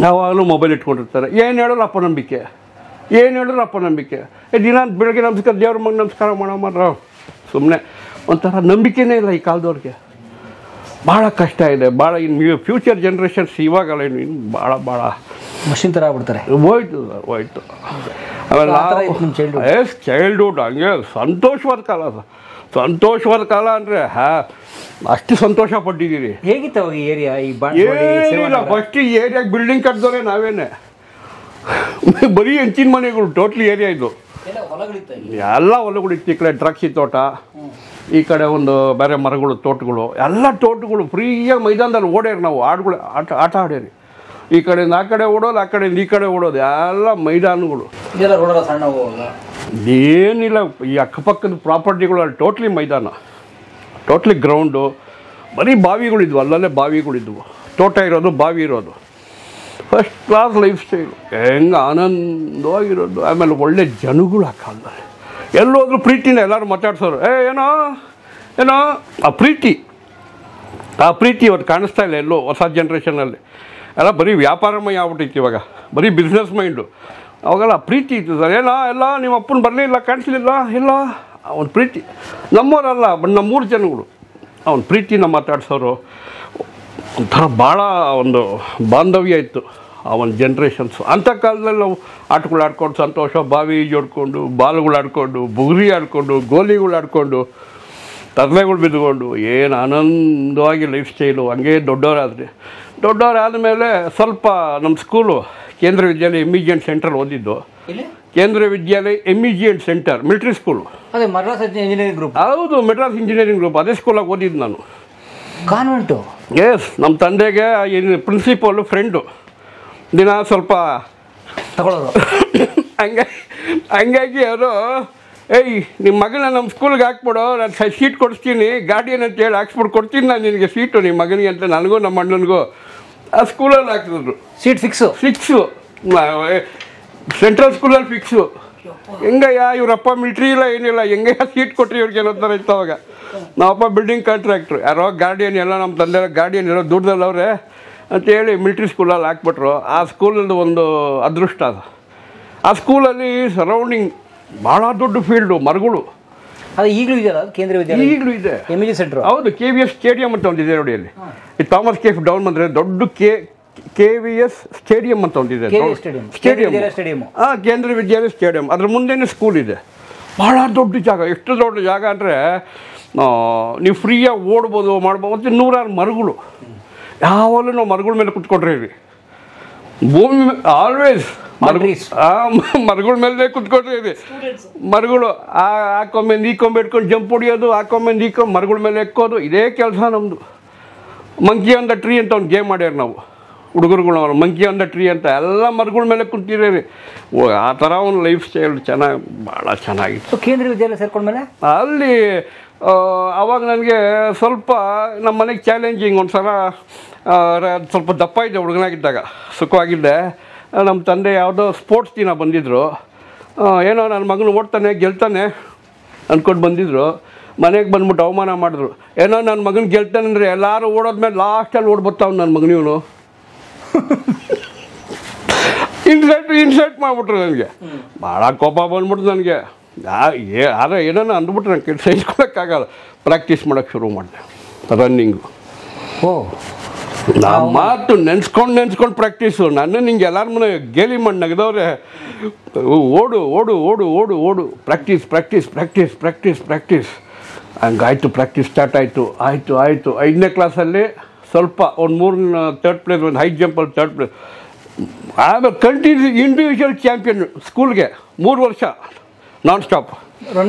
ಯಾವಾಗಲೂ ಮೊಬೈಲ್ ಇಟ್ಕೊಂಡಿರ್ತಾರೆ. ಏನು ಹೇಳೋರು ಅಪನಂಬಿಕೆ, ದಿನ ಬೆಳಗ್ಗೆ ನಮಸ್ಕಾರ, ದೇವ್ರ ಮಗ ನಮಸ್ಕಾರ ಮಾಡೋ ಸುಮ್ಮನೆ ಒಂಥರ ನಂಬಿಕೆನೇ ಇಲ್ಲ ಈ ಕಾಲದವ್ರಿಗೆ. ಭಾಳ ಕಷ್ಟ ಇದೆ. ಭಾಳ ಇನ್ನು ಫ್ಯೂಚರ್ ಜನ್ರೇಷನ್ಸ್ ಇವಾಗಲ್ಲ ಇನ್ನು ಭಾಳ ಮಷಿನ್ ಥರ ಆಗ್ಬಿಡ್ತಾರೆ. ಹೋಯ್ತು. ಆಮೇಲೆ ಚೈಲ್ಡ್ಹುಡ್ ಹಂಗೆ ಸಂತೋಷವಾದ ಕಾಲ ಅಂದರೆ ಅಷ್ಟು ಸಂತೋಷ ಪಟ್ಟಿದ್ದೀರಿ. ಹೇಗಿತ್ತು ಅವಾಗ ಏರಿಯಾ? ಏನಿಲ್ಲ, ಫಸ್ಟ್ ಏರಿಯಾಗೆ ಬಿಲ್ಡಿಂಗ್ ಕಟ್ಟಿದವ್ರೆ ನಾವೇನೆ. ಬರೀ ಹೆಂಚಿನ ಮನೆಗಳು ಟೋಟ್ಲಿ ಏರಿಯಾ ಇದು. ಎಲ್ಲ ಹೊಲಗಳಿತ್ತು. ಈ ಕಡೆ ದ್ರಾಕ್ಷಿ ತೋಟ, ಈ ಕಡೆ ಒಂದು ಬೇರೆ ಮರಗಳು, ತೋಟಗಳು, ಎಲ್ಲ ತೋಟಗಳು ಫ್ರೀಯಾಗಿ ಮೈದಾನದಲ್ಲಿ ಓಡ್ಯಾರ. ನಾವು ಆಟ ಆಡ್ಯಾರಿ. ಈ ಕಡೆಯಿಂದ ಆ ಕಡೆ ಓಡೋದು, ಆ ಕಡೆಯಿಂದ ಈ ಕಡೆ ಓಡೋದು, ಎಲ್ಲ ಮೈದಾನಗಳು. ಏನಿಲ್ಲ, ಈ ಅಕ್ಕಪಕ್ಕದ ಪ್ರಾಪರ್ಟಿಗಳು ಅಲ್ಲಿ ಟೋಟ್ಲಿ ಮೈದಾನ, ಟೋಟ್ಲಿ ಗ್ರೌಂಡು. ಬರೀ ಬಾವಿಗಳಿದ್ವು, ಅಲ್ಲಲ್ಲೇ ಬಾವಿಗಳಿದ್ವು. ತೋಟ ಇರೋದು, ಬಾವಿ ಇರೋದು. ಫಸ್ಟ್ ಕ್ಲಾಸ್ ಲೈಫ್ ಸ್ಟೈಲು, ಹೆಂಗೆ ಆನಂದವಾಗಿರೋದು. ಆಮೇಲೆ ಒಳ್ಳೆ ಜನಗಳು ಆ ಕಾಲದಲ್ಲಿ. ಎಲ್ಲೋದ್ರೂ ಪ್ರೀತಿನ ಎಲ್ಲರೂ ಮಾತಾಡ್ಸೋರು. ಏನೋ ಆ ಪ್ರೀತಿ ಇವತ್ತು ಕಾಣಿಸ್ತಾ ಇಲ್ಲ ಎಲ್ಲೋ ಹೊಸ ಜನ್ರೇಷನಲ್ಲಿ. ಎಲ್ಲ ಬರೀ ವ್ಯಾಪಾರಮಯ ಆಗ್ಬಿಟ್ಟೈತಿ ಇವಾಗ, ಬರೀ ಬಿಸ್ನೆಸ್ ಮೈಂಡು. ಅವಾಗೆಲ್ಲ ಪ್ರೀತಿ ಇತ್ತು ಸರ್. ಎಲ್ಲ ನಿಮ್ಮ ಅಪ್ಪನ ಬರಲಿಲ್ಲ, ಕಾಣಿಸ್ಲಿಲ್ಲ, ಇಲ್ಲ ಅವನ ಪ್ರೀತಿ. ನಮ್ಮವರಲ್ಲ, ನಮ್ಮೂರು ಜನಗಳು ಅವನ ಪ್ರೀತಿನ ಮಾತಾಡ್ಸೋರು. ಒಂಥರ ಭಾಳ ಒಂದು ಬಾಂಧವ್ಯ ಇತ್ತು ಆ ಒಂದು ಜನ್ರೇಷನ್ಸು. ಅಂಥ ಕಾಲದಲ್ಲಿ ನಾವು ಆಟಗಳು ಆಡ್ಕೊಂಡು ಸಂತೋಷ, ಬಾವಿ ಜೋಡ್ಕೊಂಡು, ಬಾಲುಗಳು ಆಡ್ಕೊಂಡು, ಬುಗುರಿ ಆಡ್ಕೊಂಡು, ಗೋಲಿಗಳು ಆಡ್ಕೊಂಡು, ತರಲೆಗಳು ಬಿದ್ದುಕೊಂಡು, ಏನು ಆನಂದವಾಗಿ ಲೈಫ್ ಸ್ಟೈಲು. ಹಂಗೆ ದೊಡ್ಡವರಾದ ಮೇಲೆ ಸ್ವಲ್ಪ ನಮ್ಮ ಸ್ಕೂಲು ಕೇಂದ್ರ ವಿದ್ಯಾಲಯ MEGN ಸೆಂಟರ್ ಓದಿದ್ದು. ಕೇಂದ್ರ ವಿದ್ಯಾಲಯ MEGN ಸೆಂಟರ್ ಮಿಲಿಟ್ರಿ ಸ್ಕೂಲು. ಅದೇ ಮದ್ರಾಸ್ ಇಂಜಿನಿಯರಿಂಗ್ ಗ್ರೂಪ್. ಹೌದು, ಮೆಡ್ರಾಸ್ ಇಂಜಿನಿಯರಿಂಗ್ ಗ್ರೂಪ್. ಅದೇ ಸ್ಕೂಲಾಗಿ ಓದಿದ್ದು ನಾನು. ಕಾನ್ವೆಂಟು. ನಮ್ಮ ತಂದೆಗೆ ಪ್ರಿನ್ಸಿಪಲ್ಲು ಫ್ರೆಂಡು. ದಿನ ಸ್ವಲ್ಪ ತಗೊಳ್ಳೋರು. ಹಂಗಾಗಿ ಅವರು ನಿಮ್ಮ ಮಗನ ನಮ್ಮ ಸ್ಕೂಲ್ಗೆ ಹಾಕ್ಬಿಡು, ನಾನು ಸೀಟ್ ಕೊಡಿಸ್ತೀನಿ, ಗಾರ್ಡಿಯನ್ ಅಂತ ಹೇಳಿ ಹಾಕ್ಸ್ಬಿಟ್ಟು ಕೊಡ್ತೀನಿ ನಾನು ನಿನಗೆ ಸೀಟು ನಿಮ್ಮ ಮಗನಿಗೆ ಅಂತ ನನಗೂ ನಮ್ಮ ಅಣ್ಣನಿಗೂ ಆ ಸ್ಕೂಲಲ್ಲಿ ಹಾಕಿದ್ರು. ಸೀಟ್ ಫಿಕ್ಸು ಸೆಂಟ್ರಲ್ ಸ್ಕೂಲಲ್ಲಿ ಫಿಕ್ಸು. ಹೆಂಗಯ್ಯ ಇವರಪ್ಪ ಮಿಲ್ಟ್ರಿ ಇಲ್ಲ ಏನಿಲ್ಲ, ಹೆಂಗಯ್ಯ ಸೀಟ್ ಕೊಟ್ಟರೆ ಇವ್ರಿಗೆ ಏನೋ ಥರ ಇತ್ತು ಅವಾಗ. ನಾವಪ್ಪ ಬಿಲ್ಡಿಂಗ್ ಕಾಂಟ್ರಾಕ್ಟ್ರು, ಯಾರೋ ಗಾರ್ಡಿಯನ್ ಎಲ್ಲ ನಮ್ಮ ತಂದೆ ಗಾರ್ಡಿಯನ್ ಎಲ್ಲೋ ದುಡ್ದಲ್ಲವ್ರೆ ಅಂತೇಳಿ ಮಿಲ್ಟ್ರಿ ಸ್ಕೂಲಲ್ಲಿ ಹಾಕ್ಬಿಟ್ರು. ಆ ಸ್ಕೂಲಲ್ಲಿ ಒಂದು ಅದೃಷ್ಟ ಅದು. ಆ ಸ್ಕೂಲಲ್ಲಿ ಸರೌಂಡಿಂಗ್ ಭಾಳ ದೊಡ್ಡ ಫೀಲ್ಡು, ಮರಗಳು. ಅದು ಈಗಲೂ ಇದೆಯಲ್ಲ ಕೇಂದ್ರ ವಿದ್ಯಾಲಯ? ಈಗಲೂ ಇದೆ. MEG centre. ಹೌದು, KVS ಸ್ಟೇಡಿಯಂ ಅಂತ ಒಂದಿದೆ ನೋಡಿ. ಅಲ್ಲಿ ಈ ಥಾಮಸ್ ಕೆಫ್ ಡೌನ್ ಬಂದರೆ ದೊಡ್ಡ KVS ಸ್ಟೇಡಿಯಂ ಅಂತ ಒಂದಿದೆ. ಸ್ಟೇಡಿಯಂ ಕೇಂದ್ರ ವಿದ್ಯಾಲಯ ಸ್ಟೇಡಿಯಂ. ಅದ್ರ ಮುಂದೆನೇ ಸ್ಕೂಲ್ ಇದೆ. ಭಾಳ ದೊಡ್ಡ ಜಾಗ. ಎಷ್ಟು ದೊಡ್ಡ ಜಾಗ ಅಂದರೆ ನೀವು ಫ್ರೀಯಾಗಿ ಓಡ್ಬೋದು, ಮಾಡ್ಬೋದು. ಮತ್ತು 106 ಮರಗಳು. ಯಾವಾಗಲೂ ನಾವು ಮರಗಳ ಮೇಲೆ ಕುತ್ಕೊಂಡ್ರಿ. ಭೂಮಿ ಆಲ್ವೇಸ್ ಮರಗಳ ಮೇಲೆ ಕುತ್ಕೊಂಡ್ರಿ. ಮರಗಳು ಆ ಕೊಂಬೆಂದು ಈ ಕೊಂಬೆ ಇಟ್ಕೊಂಡು ಜಂಪ್ ಹೊಡಿಯೋದು, ಆ ಕೊಂಬೆಂದು ಈ ಮರಗಳ ಮೇಲೆ ಎಕ್ಕೋದು, ಇದೇ ಕೆಲಸ ನಮ್ಮದು. ಮಂಕಿ ಆನ್ ದ ಟ್ರೀ ಅಂತ ಒಂದು ಗೇಮ್ ಮಾಡ್ಯಾರ ನಾವು ಹುಡುಗರುಗಳು. ಅವರು ಮಂಕಿ ಆನ್ ದ ಟ್ರೀ ಅಂತ ಎಲ್ಲ ಮರಗಳ ಮೇಲೆ ಕುಂತಿರಿ. ಆ ಥರ ಒಂದು ಲೈಫ್ ಸ್ಟೈಲ್ ಭಾಳ ಚೆನ್ನಾಗಿತ್ತು. ಕೇಂದ್ರ ವಿದ್ಯಾಲಯ ಸೇರ್ಕೊಂಡ್ಮೇಲೆ ಅಲ್ಲಿ ಆವಾಗ ನನಗೆ ಸ್ವಲ್ಪ ನಮ್ಮ ಮನೆಗೆ ಚಾಲೆಂಜಿಂಗ್. ಒಂದು ಸಲ ಸ್ವಲ್ಪ ದಪ್ಪ ಇದ್ದೆ ಹುಡುಗನಾಗಿದ್ದಾಗ, ಸುಖವಾಗಿದ್ದೆ. ನಮ್ಮ ತಂದೆ ಯಾವುದೋ ಸ್ಪೋರ್ಟ್ಸ್ ದಿನ ಬಂದಿದ್ದರು. ಏನೋ ನನ್ನ ಮಗನು ಓಡ್ತಾನೆ, ಗೆಲ್ತಾನೆ, ಅಂದ್ಕೊಂಡು ಬಂದಿದ್ರು. ಮನೆಗೆ ಬಂದ್ಬಿಟ್ಟು ಅವಮಾನ ಮಾಡಿದ್ರು. ಏನೋ ನನ್ನ ಮಗನ ಗೆಲ್ತಾನಂದ್ರೆ ಎಲ್ಲರೂ ಓಡೋದ್ಮೇಲೆ ಲಾಸ್ಟಲ್ಲಿ ಓಡ್ಬರ್ತಾವ್ ನನ್ನ ಮಗನಿವನು. ಇನ್ಸಲ್ಟ್ ಮಾಡಿಬಿಟ್ರು ನನಗೆ. ಭಾಳ ಕೋಪ ಬಂದ್ಬಿಟ್ರು ನನಗೆ. ಯಾರೋ ಏನೋ ಅಂದ್ಬಿಟ್ರೆ ನನಗೆ ಸಹಿಸ್ಕೊಳಕ್ಕಾಗಲ್ಲ. ಪ್ರಾಕ್ಟೀಸ್ ಮಾಡೋಕ್ಕೆ ಶುರು ಮಾಡಿದೆ ರನ್ನಿಂಗು. ನಾ ಮಾತು ನೆನ್ಸ್ಕೊಂಡು ಪ್ರಾಕ್ಟೀಸು. ನನ್ನ ನಿಂಗೆ ಎಲ್ಲರ ಮನೆ ಗೇಲಿ ಮಾಡಿ ನಗದವ್ರೆ. ಓಡು ಓಡು ಓಡು ಓಡು ಓಡು practice practice practice practice practice ಹಂಗಾಯ್ತು. ಪ್ರಾಕ್ಟೀಸ್ ಸ್ಟಾರ್ಟ್ ಆಯಿತು. 5ನೇ ಕ್ಲಾಸಲ್ಲಿ ಸ್ವಲ್ಪ ಒಂದು 3 ಥರ್ಡ್ ಪ್ಲೇಸ್, ಒಂದು ಹೈ ಜಂಪಲ್ಲಿ ಥರ್ಡ್ ಪ್ಲೇಸ್. ಆಮೇಲೆ ಕಂಟಿನ್ಯೂ ಇಂಡಿವಿಜುವಲ್ ಚಾಂಪಿಯನ್ ಸ್ಕೂಲ್ಗೆ 3 ವರ್ಷ non stop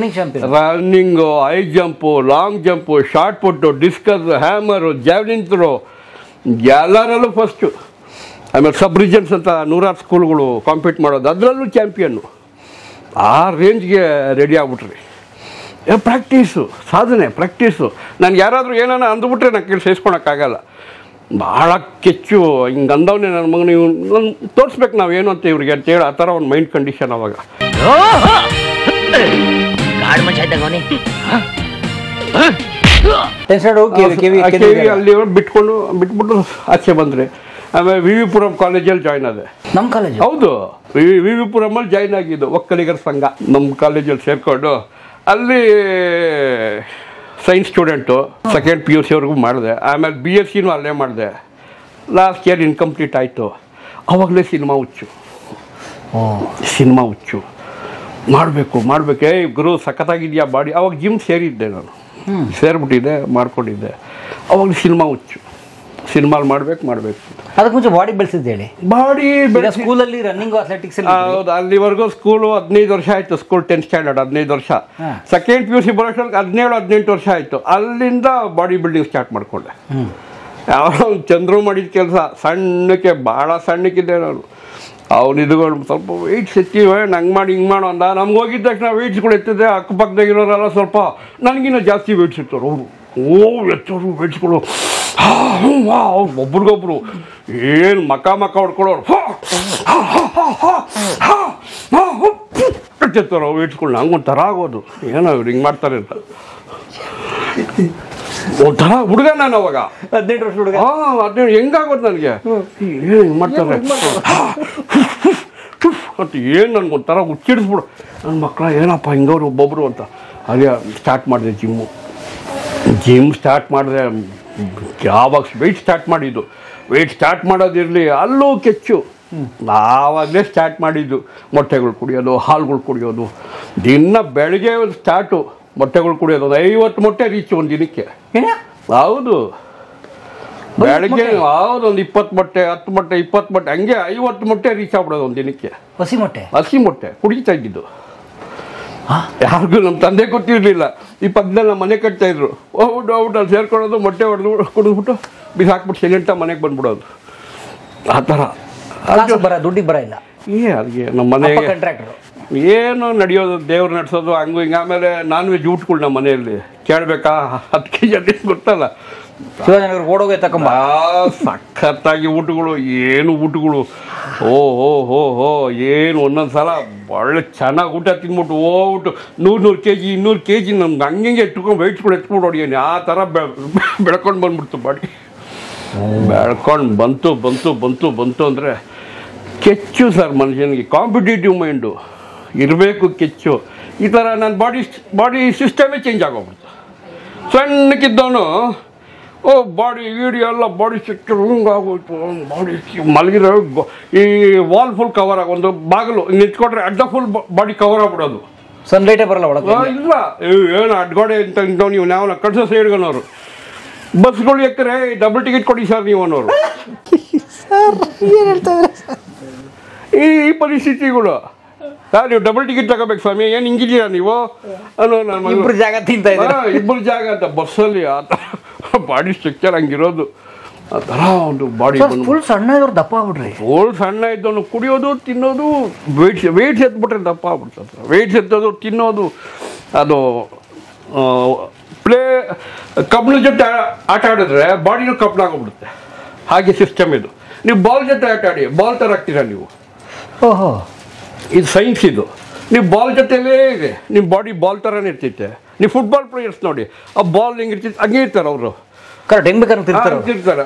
running, high jump, long jump, shot put, discus, hammer, javelin throw ಎಲ್ಲರಲ್ಲೂ ಫಸ್ಟು. ಆಮೇಲೆ ಸಬ್ ರೀಜನ್ಸ್ ಅಂತ 100 ಸ್ಕೂಲ್ಗಳು ಕಾಂಪೀಟ್ ಮಾಡೋದು, ಅದರಲ್ಲೂ ಚಾಂಪಿಯನ್ನು. ಆ ರೇಂಜ್ಗೆ ರೆಡಿ ಆಗ್ಬಿಟ್ರಿ. ಪ್ರಾಕ್ಟೀಸು, ಸಾಧನೆ, ಪ್ರಾಕ್ಟೀಸು. ನನಗೆ ಯಾರಾದರೂ ಏನಾನ ಅಂದ್ಬಿಟ್ರೆ ನನಗೆ ಸಹಿಸ್ಕೊಳಕ್ಕಾಗಲ್ಲ. ಭಾಳ ಕೆಚ್ಚು ಹಿಂಗೆ ಅಂದವನೇ ನನ್ನ ಮಗನ. ಇವ್ನು ತೋರಿಸ್ಬೇಕು ನಾವೇನು ಅಂತ ಇವ್ರಿಗೆ ಅಂತೇಳಿ ಆ ಥರ ಒಂದು ಮೈಂಡ್ ಕಂಡೀಷನ್ ಅವಾಗ. ಅಲ್ಲಿ ಬಿಟ್ಬಿಟ್ಟು ಆಚೆ ಬಂದರೆ ಆಮೇಲೆ ವಿ ವಿ ಪುರಂ ಕಾಲೇಜಲ್ಲಿ ಜಾಯ್ನ್ ಆದೆ. ನಮ್ಮ ಕಾಲೇಜ್? ಹೌದು, ವಿ ವಿ ಪುರಮಲ್ಲಿ ಜಾಯ್ನ್ ಆಗಿದ್ದು. ಒಕ್ಕಲಿಗರ ಸಂಘ ನಮ್ಮ ಕಾಲೇಜಲ್ಲಿ ಸೇರಿಕೊಂಡು ಅಲ್ಲಿ ಸೈನ್ಸ್ ಸ್ಟೂಡೆಂಟು. ಸೆಕೆಂಡ್ PUC ಅವ್ರಿಗೂ ಮಾಡಿದೆ. ಆಮೇಲೆ BScನೂ ಅಲ್ಲೇ ಮಾಡಿದೆ. ಲಾಸ್ಟ್ ಇಯರ್ ಇನ್ಕಂಪ್ಲೀಟ್ ಆಯಿತು. ಆವಾಗಲೇ ಸಿನಿಮಾ ಹುಚ್ಚು ಮಾಡಬೇಕು. ಗುರು ಸಖತ್ತಾಗಿದೆಯಾ ಬಾಡಿ. ಅವಾಗ ಜಿಮ್ ಸೇರಿದ್ದೆ ನಾನು, ಸೇರಿಬಿಟ್ಟಿದ್ದೆ, ಮಾಡ್ಕೊಂಡಿದ್ದೆ. ಅವಾಗ ಸಿನಿಮಾ ಹುಚ್ಚು. ಸಿನಿಮಾಲ್ ಮಾಡಬೇಕು. ಅದಕ್ಕೆ ಮುಂಚೆ ಬಾಡಿ ಬೆಳೆಸಿದ್ದೆ ಹೇಳಿ. ಬಾಡಿ ಸ್ಕೂಲಲ್ಲಿ ರನ್ನಿಂಗ್ ಅಥ್ಲೆಟಿಕ್ಸ್? ಹೌದು, ಅಲ್ಲಿವರೆಗೂ ಸ್ಕೂಲು 15 ವರ್ಷ ಆಯಿತು. ಸ್ಕೂಲ್ 10th ಸ್ಟ್ಯಾಂಡರ್ಡ್ 15 ವರ್ಷ. ಸೆಕೆಂಡ್ PUC ಬರೋಷ್ಟೊಳಗೆ 17-18 ವರ್ಷ ಆಯಿತು. ಅಲ್ಲಿಂದ ಬಾಡಿ ಬಿಲ್ಡಿಂಗ್ ಸ್ಟಾರ್ಟ್ ಮಾಡಿಕೊಂಡೆ. ಯಾವ ಚಂದ್ರು ಮಾಡಿದ ಕೆಲಸ. ಸಣ್ಣಕ್ಕೆ, ಭಾಳ ಸಣ್ಣಕ್ಕಿದ್ದೆ ನಾನು. ಅವ್ನು ಇದ್ಕೊಂಡು ಸ್ವಲ್ಪ ವೆಯ್ಟ್ಸ್ ಎತ್ತಿವೆ, ನಂಗೆ ಮಾಡಿ ಹಿಂಗೆ ಮಾಡೋ ಅಂದ. ನಮ್ಗೆ ಹೋಗಿದ್ದ ತಕ್ಷಣ ವೆಯ್ಟ್ಸ್ಗಳು ಎತ್ತಿದ್ದೆ. ಅಕ್ಕಪಕ್ಕದಾಗಿರೋರೆಲ್ಲ ಸ್ವಲ್ಪ ನನಗಿನ್ನ ಜಾಸ್ತಿ ವೆಯ್ಟ್ಸ್ ಇರ್ತಾರೆ. ಅವರು ಎತ್ತೋರು ವೆಯ್ಟ್ಸ್ಗಳು. ಒಬ್ರಿಗೊಬ್ರು ಏನು ಮಕ ಹೊಡ್ಕೊಳ್ಳೋರು ಎತ್ತಾರೋ ವೆಯ್ಟ್ಸ್ಗಳು. ನಂಗೊಂಥರ ಆಗೋದು, ಏನೋ ಇವ್ರು ಹಿಂಗೆ ಮಾಡ್ತಾರೆ ಅಂತ. ಒಂಥರ ಹುಡುಗ ನಾನು ಅವಾಗ, 18 ವರ್ಷ ಹುಡುಗ. 18 ಹೆಂಗಾಗೋದು ನನಗೆ. ಏನು ಹಿಂಗೆ ಮಾಡ್ತಾರೆ ಅಂತ ಏನು ನನಗೊಂಥರ ಹುಚ್ಚಿಡಿಸ್ಬಿಡು. ನನ್ನ ಮಕ್ಕಳ ಏನಪ್ಪ ಹಿಂಗವ್ರು ಒಬ್ಬೊಬ್ಬರು ಅಂತ. ಹಾಗೆ ಸ್ಟಾರ್ಟ್ ಮಾಡಿದೆ ಜಿಮ್ ಸ್ಟಾರ್ಟ್ ಮಾಡಿದೆ. ಯಾವಾಗ ವೆಯ್ಟ್ ಸ್ಟಾರ್ಟ್ ಮಾಡಿದ್ದು. ವೆಯ್ಟ್ ಸ್ಟಾರ್ಟ್ ಮಾಡೋದಿರಲಿ, ಅಲ್ಲೂ ಕೆಚ್ಚು. ಆವಾಗಲೇ ಸ್ಟಾರ್ಟ್ ಮಾಡಿದ್ದು. ಮೊಟ್ಟೆಗಳು ಕುಡಿಯೋದು, ಹಾಲುಗಳು ಕುಡಿಯೋದು. ದಿನ ಬೆಳಗ್ಗೆ ಒಂದು ಸ್ಟಾರ್ಟು ಮೊಟ್ಟೆಗಳು ಕುಡಿಯೋದು. ಒಂದು 50 ಮೊಟ್ಟೆ ರೀಚ್ ಒಂದು ದಿನಕ್ಕೆ. ಹೌದು, ಬೆಳಗ್ಗೆ ಹೌದು. ಒಂದು 20 ಮೊಟ್ಟೆ, 10 ಮೊಟ್ಟೆ, 20 ಮೊಟ್ಟೆ, ಹಂಗೆ 50 ಮೊಟ್ಟೆ ರೀಚ್ ಆಗ್ಬಿಡೋದು ಒಂದು ದಿನಕ್ಕೆ. ಹಸಿ ಮೊಟ್ಟೆ ಕುಡಿತಾ ಇದ್ದಿದ್ದು. ಯಾರಿಗೂ ನಮ್ಮ ತಂದೆ ಗೊತ್ತಿರಲಿಲ್ಲ. ಈ ಪಕ್ಕದಲ್ಲಿ ನಮ್ಮ ಮನೆ ಕಟ್ತಾಯಿದ್ರು. ಹೋಗ್ಬಿಟ್ಟು ಅಲ್ಲಿ ಸೇರ್ಕೊಳ್ಳೋದು, ಮೊಟ್ಟೆ ಕುಡಿದ್ಬಿಟ್ಟು ಬಿಸಾಕ್ಬಿಟ್ಟು ಸೈಲೆಂಟಾಗಿ ಮನೆಗೆ ಬಂದ್ಬಿಡೋದು. ಆ ಥರ ದುಡ್ಡಿಗೆ ಬರ ಇಲ್ಲ. ಅದಕ್ಕೆ ನಮ್ಮ ಮನೆಗೆ ಏನೋ ನಡೆಯೋದು, ದೇವ್ರು ನಡೆಸೋದು, ಹಂಗೂ ಹಿಂಗೆ. ಆಮೇಲೆ ನಾನ್ ವೆಜ್ ಊಟಗಳು ನಮ್ಮ ಮನೆಯಲ್ಲಿ ಕೇಳಬೇಕಾ, 10 kg ಗೊತ್ತಲ್ಲ. ಓಡೋಗೆ ತಕೊಂಬ ಸಖತ್ತಾಗಿ ಊಟಗಳು. ಏನು ಊಟಗಳು, ಓ ಏನು ಒಂದೊಂದು ಸಲ ಒಳ್ಳೆ ಚೆನ್ನಾಗಿ ಊಟ ತಿಂದ್ಬಿಟ್ಟು ಹೋಗ್ಬಿಟ್ಟು 100 kg 200 kg ನಮ್ಗೆ ಹಂಗೆ ಇಟ್ಕೊಂಡು ವೆಯ್ಟ್ಸ್ಗಳು ಎತ್ಕೊಂಡು ಹೊಡಿಯೋನು. ಆ ಥರ ಬೆಳ್ಕೊಂಡು ಬಂದ್ಬಿಡ್ತು ಬಾಡಿ. ಬೆಳ್ಕೊಂಡು ಬಂತು ಅಂದರೆ ಕೆಚ್ಚು ಸರ್. ಮನುಷ್ಯನಿಗೆ ಕಾಂಪಿಟೇಟಿವ್ ಮೈಂಡು ಇರಬೇಕು, ಕೆಚ್ಚು. ಈ ಥರ ನನ್ನ ಬಾಡಿ ಸಿಸ್ಟಮೇ ಚೇಂಜ್ ಆಗೋಗ್ಬಿಡ್ತು. ಸಣ್ಣಕ್ಕಿದ್ದವನು ಬಾಡಿ ಎಲ್ಲ ಬಾಡಿ ಸ್ಟ್ರಕ್ಚರ್ ಹಿಂಗಾಗೋಯ್ತು. ಬಾಡಿ ಮಲಗಿರೋ ಈ ವಾಲ್ ಫುಲ್ ಕವರ್ ಆಗಿ, ಒಂದು ಬಾಗಿಲು ನಿಂತ್ಕೊಂಡ್ರೆ ಅಡ್ಡ ಫುಲ್ ಬಾಡಿ ಕವರ್ ಆಗ್ಬಿಡೋದು. ಸನ್ಲೈಟೇ ಬರಲ್ಲ ಒಳಗೆ. ಇಲ್ಲ, ಏನು ಅಡ್ಗೋಡೆ ಅಂತ ನೀವು ನಾವು ಕಳ್ಸೋ ಸೈಡ್ಗನವರು. ಬಸ್ಗಳು ಎಕ್ಕರೆ ಡಬಲ್ ಟಿಕೆಟ್ ಕೊಡಿ ಸರ್ ನೀವು ಅನ್ನೋರು. ಈ ಪರಿಸ್ಥಿತಿಗಳು. ನೀವು ಡಬಲ್ ಟಿಕೆಟ್ ತಗೋಬೇಕು ಸ್ವಾಮಿ, ಏನು ಹಿಂಗಿದ್ದೀರಾ ನೀವು ಅನ್ನೋ. ನನ್ನ ಇಬ್ಬರು ಜಾಗ ತಿಂತ ಇಬ್ಬರು ಜಾಗ ಅಂತ ಬಸ್ಸಲ್ಲಿ. ಆ ಥರ ಬಾಡಿ ಸ್ಟ್ರಕ್ಚರ್ ಹಂಗಿರೋದು. ಆ ಥರ ಒಂದು ಬಾಡಿ ಫುಲ್ ಸಣ್ಣ ಇದ್ದವ್ರು ದಪ್ಪ ಆಗ್ಬಿಟ್ರಿ. ಫುಲ್ ಸಣ್ಣ ಇದ್ದವನು ಕುಡಿಯೋದು, ತಿನ್ನೋದು, ವೆಯ್ಟ್ಸ್ ಎತ್ಬಿಟ್ರೆ ದಪ್ಪ ಆಗ್ಬಿಡ್ತದೆ. ವೆಯ್ಟ್ಸ್ ಎತ್ತೋದು, ತಿನ್ನೋದು. ಅದು ಕಬ್ಬಿಣ ಜೊತೆ ಆಟ ಆಡಿದ್ರೆ ಬಾಡಿನೂ ಕಬ್ಬಿಣಾಗೋಗ್ಬಿಡುತ್ತೆ. ಹಾಗೆ ಸಿಸ್ಟಮ್ ಇದು. ನೀವು ಬಾಲ್ ಜೊತೆ ಆಟ ಆಡಿ ಬಾಲ್ ಥರ ಆಗ್ತೀರಾ ನೀವು. ಓಹೋ, ಇದು ಸೈನ್ಸ್. ಇದು ನೀವು ಬಾಲ್ ಜೊತೆಲೇ ಇದೆ, ನಿಮ್ಮ ಬಾಡಿ ಬಾಲ್ ಥರನೇ ಇರ್ತೈತೆ. ನೀವು ಫುಟ್ಬಾಲ್ ಪ್ಲೇಯರ್ಸ್ ನೋಡಿ, ಆ ಬಾಲ್ ಹೆಂಗಿರ್ತೈತೆ ಹಂಗೆ ಇರ್ತಾರೆ ಅವರು. ಕರೆಕ್ಟ್, ಹೆಂಗ್ ಬೇಕಾದ್ರೆ ತಿರ್ತಾರೆ.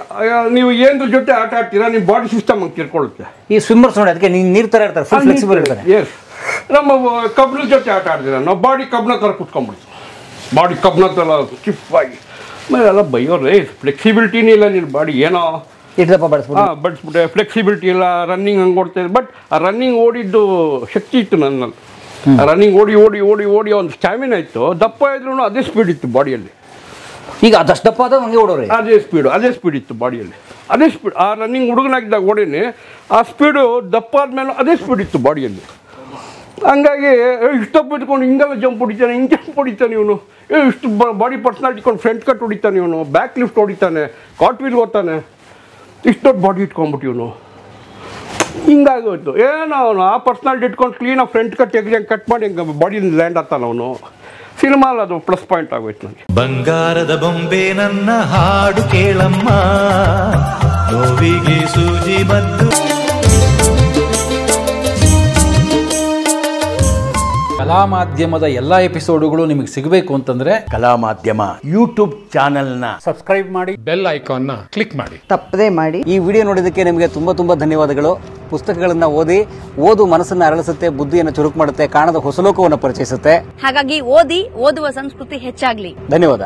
ನೀವು ಏನ್ರ ಜೊತೆ ಆಟ ಆಡ್ತೀರಾ, ನಿಮ್ಮ ಬಾಡಿ ಸಿಸ್ಟಮ್ ಹಂಗೆ ತಿರ್ಕೊಳ್ಳುತ್ತೆ. ಈ ಸ್ವಿಮ್ಮರ್ಸ್ ನೋಡಿ ಅದಕ್ಕೆ ನೀರು ಥರ ಇರ್ತಾರೆ, ಫುಲ್ ಫ್ಲೆಕ್ಸಿಬಲ್ ಇರ್ತಾರೆ. ಎಸ್, ನಮ್ಮ ಕಬ್ಬಿನ ಜೊತೆ ಆಟ ಆಡ್ತೀರ, ನಾವು ಬಾಡಿ ಕಬ್ಬಿನ ಥರ ಕುತ್ಕೊಂಡ್ಬಿಡ್ತೀವಿ. ಬಾಡಿ ಕಬ್ಬಿನ ಥರ ಸ್ಟಿಫ್ ಆಗಿ ಎಲ್ಲ ಬೈಯೋರೇ, ಫ್ಲೆಕ್ಸಿಬಿಲಿಟಿನೇ ಇಲ್ಲ ನಿನ್ನ ಬಾಡಿ, ಏನೋ ಬಡಿಸ್ಬಿಟ್ಟೆ, ಫ್ಲೆಕ್ಸಿಬಿಲಿಟಿ ಇಲ್ಲ. ರನ್ನಿಂಗ್ ಹಂಗೆ ಓಡ್ತಾ ಇದೆ, ಬಟ್ ಆ ರನ್ನಿಂಗ್ ಓಡಿದ್ದು ಶಕ್ತಿ ಇತ್ತು ನನ್ನಲ್ಲಿ. ರನ್ನಿಂಗ್ ಓಡಿ ಓಡಿ ಓಡಿ ಓಡಿ ಒಂದು ಸ್ಟ್ಯಾಮಿನಾ ಇತ್ತು. ದಪ್ಪ ಇದ್ರೂ ಅದೇ ಸ್ಪೀಡ್ ಇತ್ತು ಬಾಡಿಯಲ್ಲಿ. ಈಗ ಅದಷ್ಟು ದಪ್ಪ ಆದಾಗ ಹಂಗೆ ಓಡೋರಿ, ಅದೇ ಸ್ಪೀಡ್ ಇತ್ತು ಬಾಡಿಯಲ್ಲಿ, ಅದೇ ಸ್ಪೀಡ್. ಆ ರನ್ನಿಂಗ್ ಹುಡುಗನಾಗಿದ್ದಾಗ ಓಡೀನಿ, ಆ ಸ್ಪೀಡು ದಪ್ಪ ಆದ್ಮೇಲೆ ಅದೇ ಸ್ಪೀಡ್ ಇತ್ತು ಬಾಡಿಯಲ್ಲಿ. ಹಂಗಾಗಿ ಇಷ್ಟೊಬ್ಬ ಇಟ್ಕೊಂಡು ಹಿಂಗೆಲ್ಲ ಜಂಪ್ ಹೊಡಿತಾನೆ, ಹಿಂಗೆ ಜಂಪ್ ಹೊಡಿತಾನೆ ಇವನು, ಇಷ್ಟು ಬಾಡಿ ಪರ್ಸ್ನಾಲಿಟಿ ಇಟ್ಕೊಂಡು ಫ್ರಂಟ್ ಕಟ್ ಹೊಡಿತಾನೆ ಇವನು, ಬ್ಯಾಕ್ ಲಿಫ್ಟ್ ಹೊಡಿತಾನೆ, ಕಾಟ್ ವೀಲ್ ಓದ್ತಾನೆ, ಇಷ್ಟು ದೊಡ್ಡ ಬಾಡಿ ಇಟ್ಕೊಂಡ್ಬಿಟ್ಟು ಇವನು. ಹಿಂಗಾಗೋಯ್ತು. ಏನೋ ಅವನು ಆ ಪರ್ಸ್ನಾಲಿಟಿ ಇಟ್ಕೊಂಡು ಕ್ಲೀನಾಗಿ ಫ್ರಂಟ್ ಕಟ್ ಹೆಂಗೆ ಕಟ್ ಮಾಡಿ ಹೆಂಗೆ ಬಾಡಿಯಿಂದ ಲ್ಯಾಂಡ್ ಆಗ್ತಾನೆ ಅವನು. ಸಿನಿಮಾಲ್ ಅದು ಪ್ಲಸ್ ಪಾಯಿಂಟ್ ಆಗೋಯ್ತು ನನಗೆ. ಬಂಗಾರದ ಬೊಂಬೆ ನನ್ನ ಹಾಡು ಕೇಳಮ್ಮ, ನೋವಿಗೆ ಸೂಜಿ ಮದ್ದು. ಕಲಾ ಮಾಧ್ಯಮದ ಎಲ್ಲಾ ಎಪಿಸೋಡುಗಳು ನಿಮಗೆ ಸಿಗಬೇಕು ಅಂತಂದ್ರೆ ಕಲಾ ಮಾಧ್ಯಮ ಯೂಟ್ಯೂಬ್ ಚಾನೆಲ್ನ ಸಬ್ಸ್ಕ್ರೈಬ್ ಮಾಡಿ, ಬೆಲ್ ಐಕಾನ್ನ ಕ್ಲಿಕ್ ಮಾಡಿ, ತಪ್ಪದೇ ಮಾಡಿ. ಈ ವಿಡಿಯೋ ನೋಡಿದ್ದಕ್ಕೆ ನಿಮಗೆ ತುಂಬಾ ಧನ್ಯವಾದಗಳು. ಪುಸ್ತಕಗಳನ್ನ ಓದು ಮನಸ್ಸನ್ನ ಅರಳಿಸುತ್ತೆ, ಬುದ್ಧಿಯನ್ನು ಚುರುಕು ಮಾಡುತ್ತೆ, ಕಾಣದ ಹೊಸ ಲೋಕವನ್ನು ಪರಿಚಯಿಸುತ್ತೆ. ಹಾಗಾಗಿ ಓದುವ ಸಂಸ್ಕೃತಿ ಹೆಚ್ಚಾಗ್ಲಿ. ಧನ್ಯವಾದ.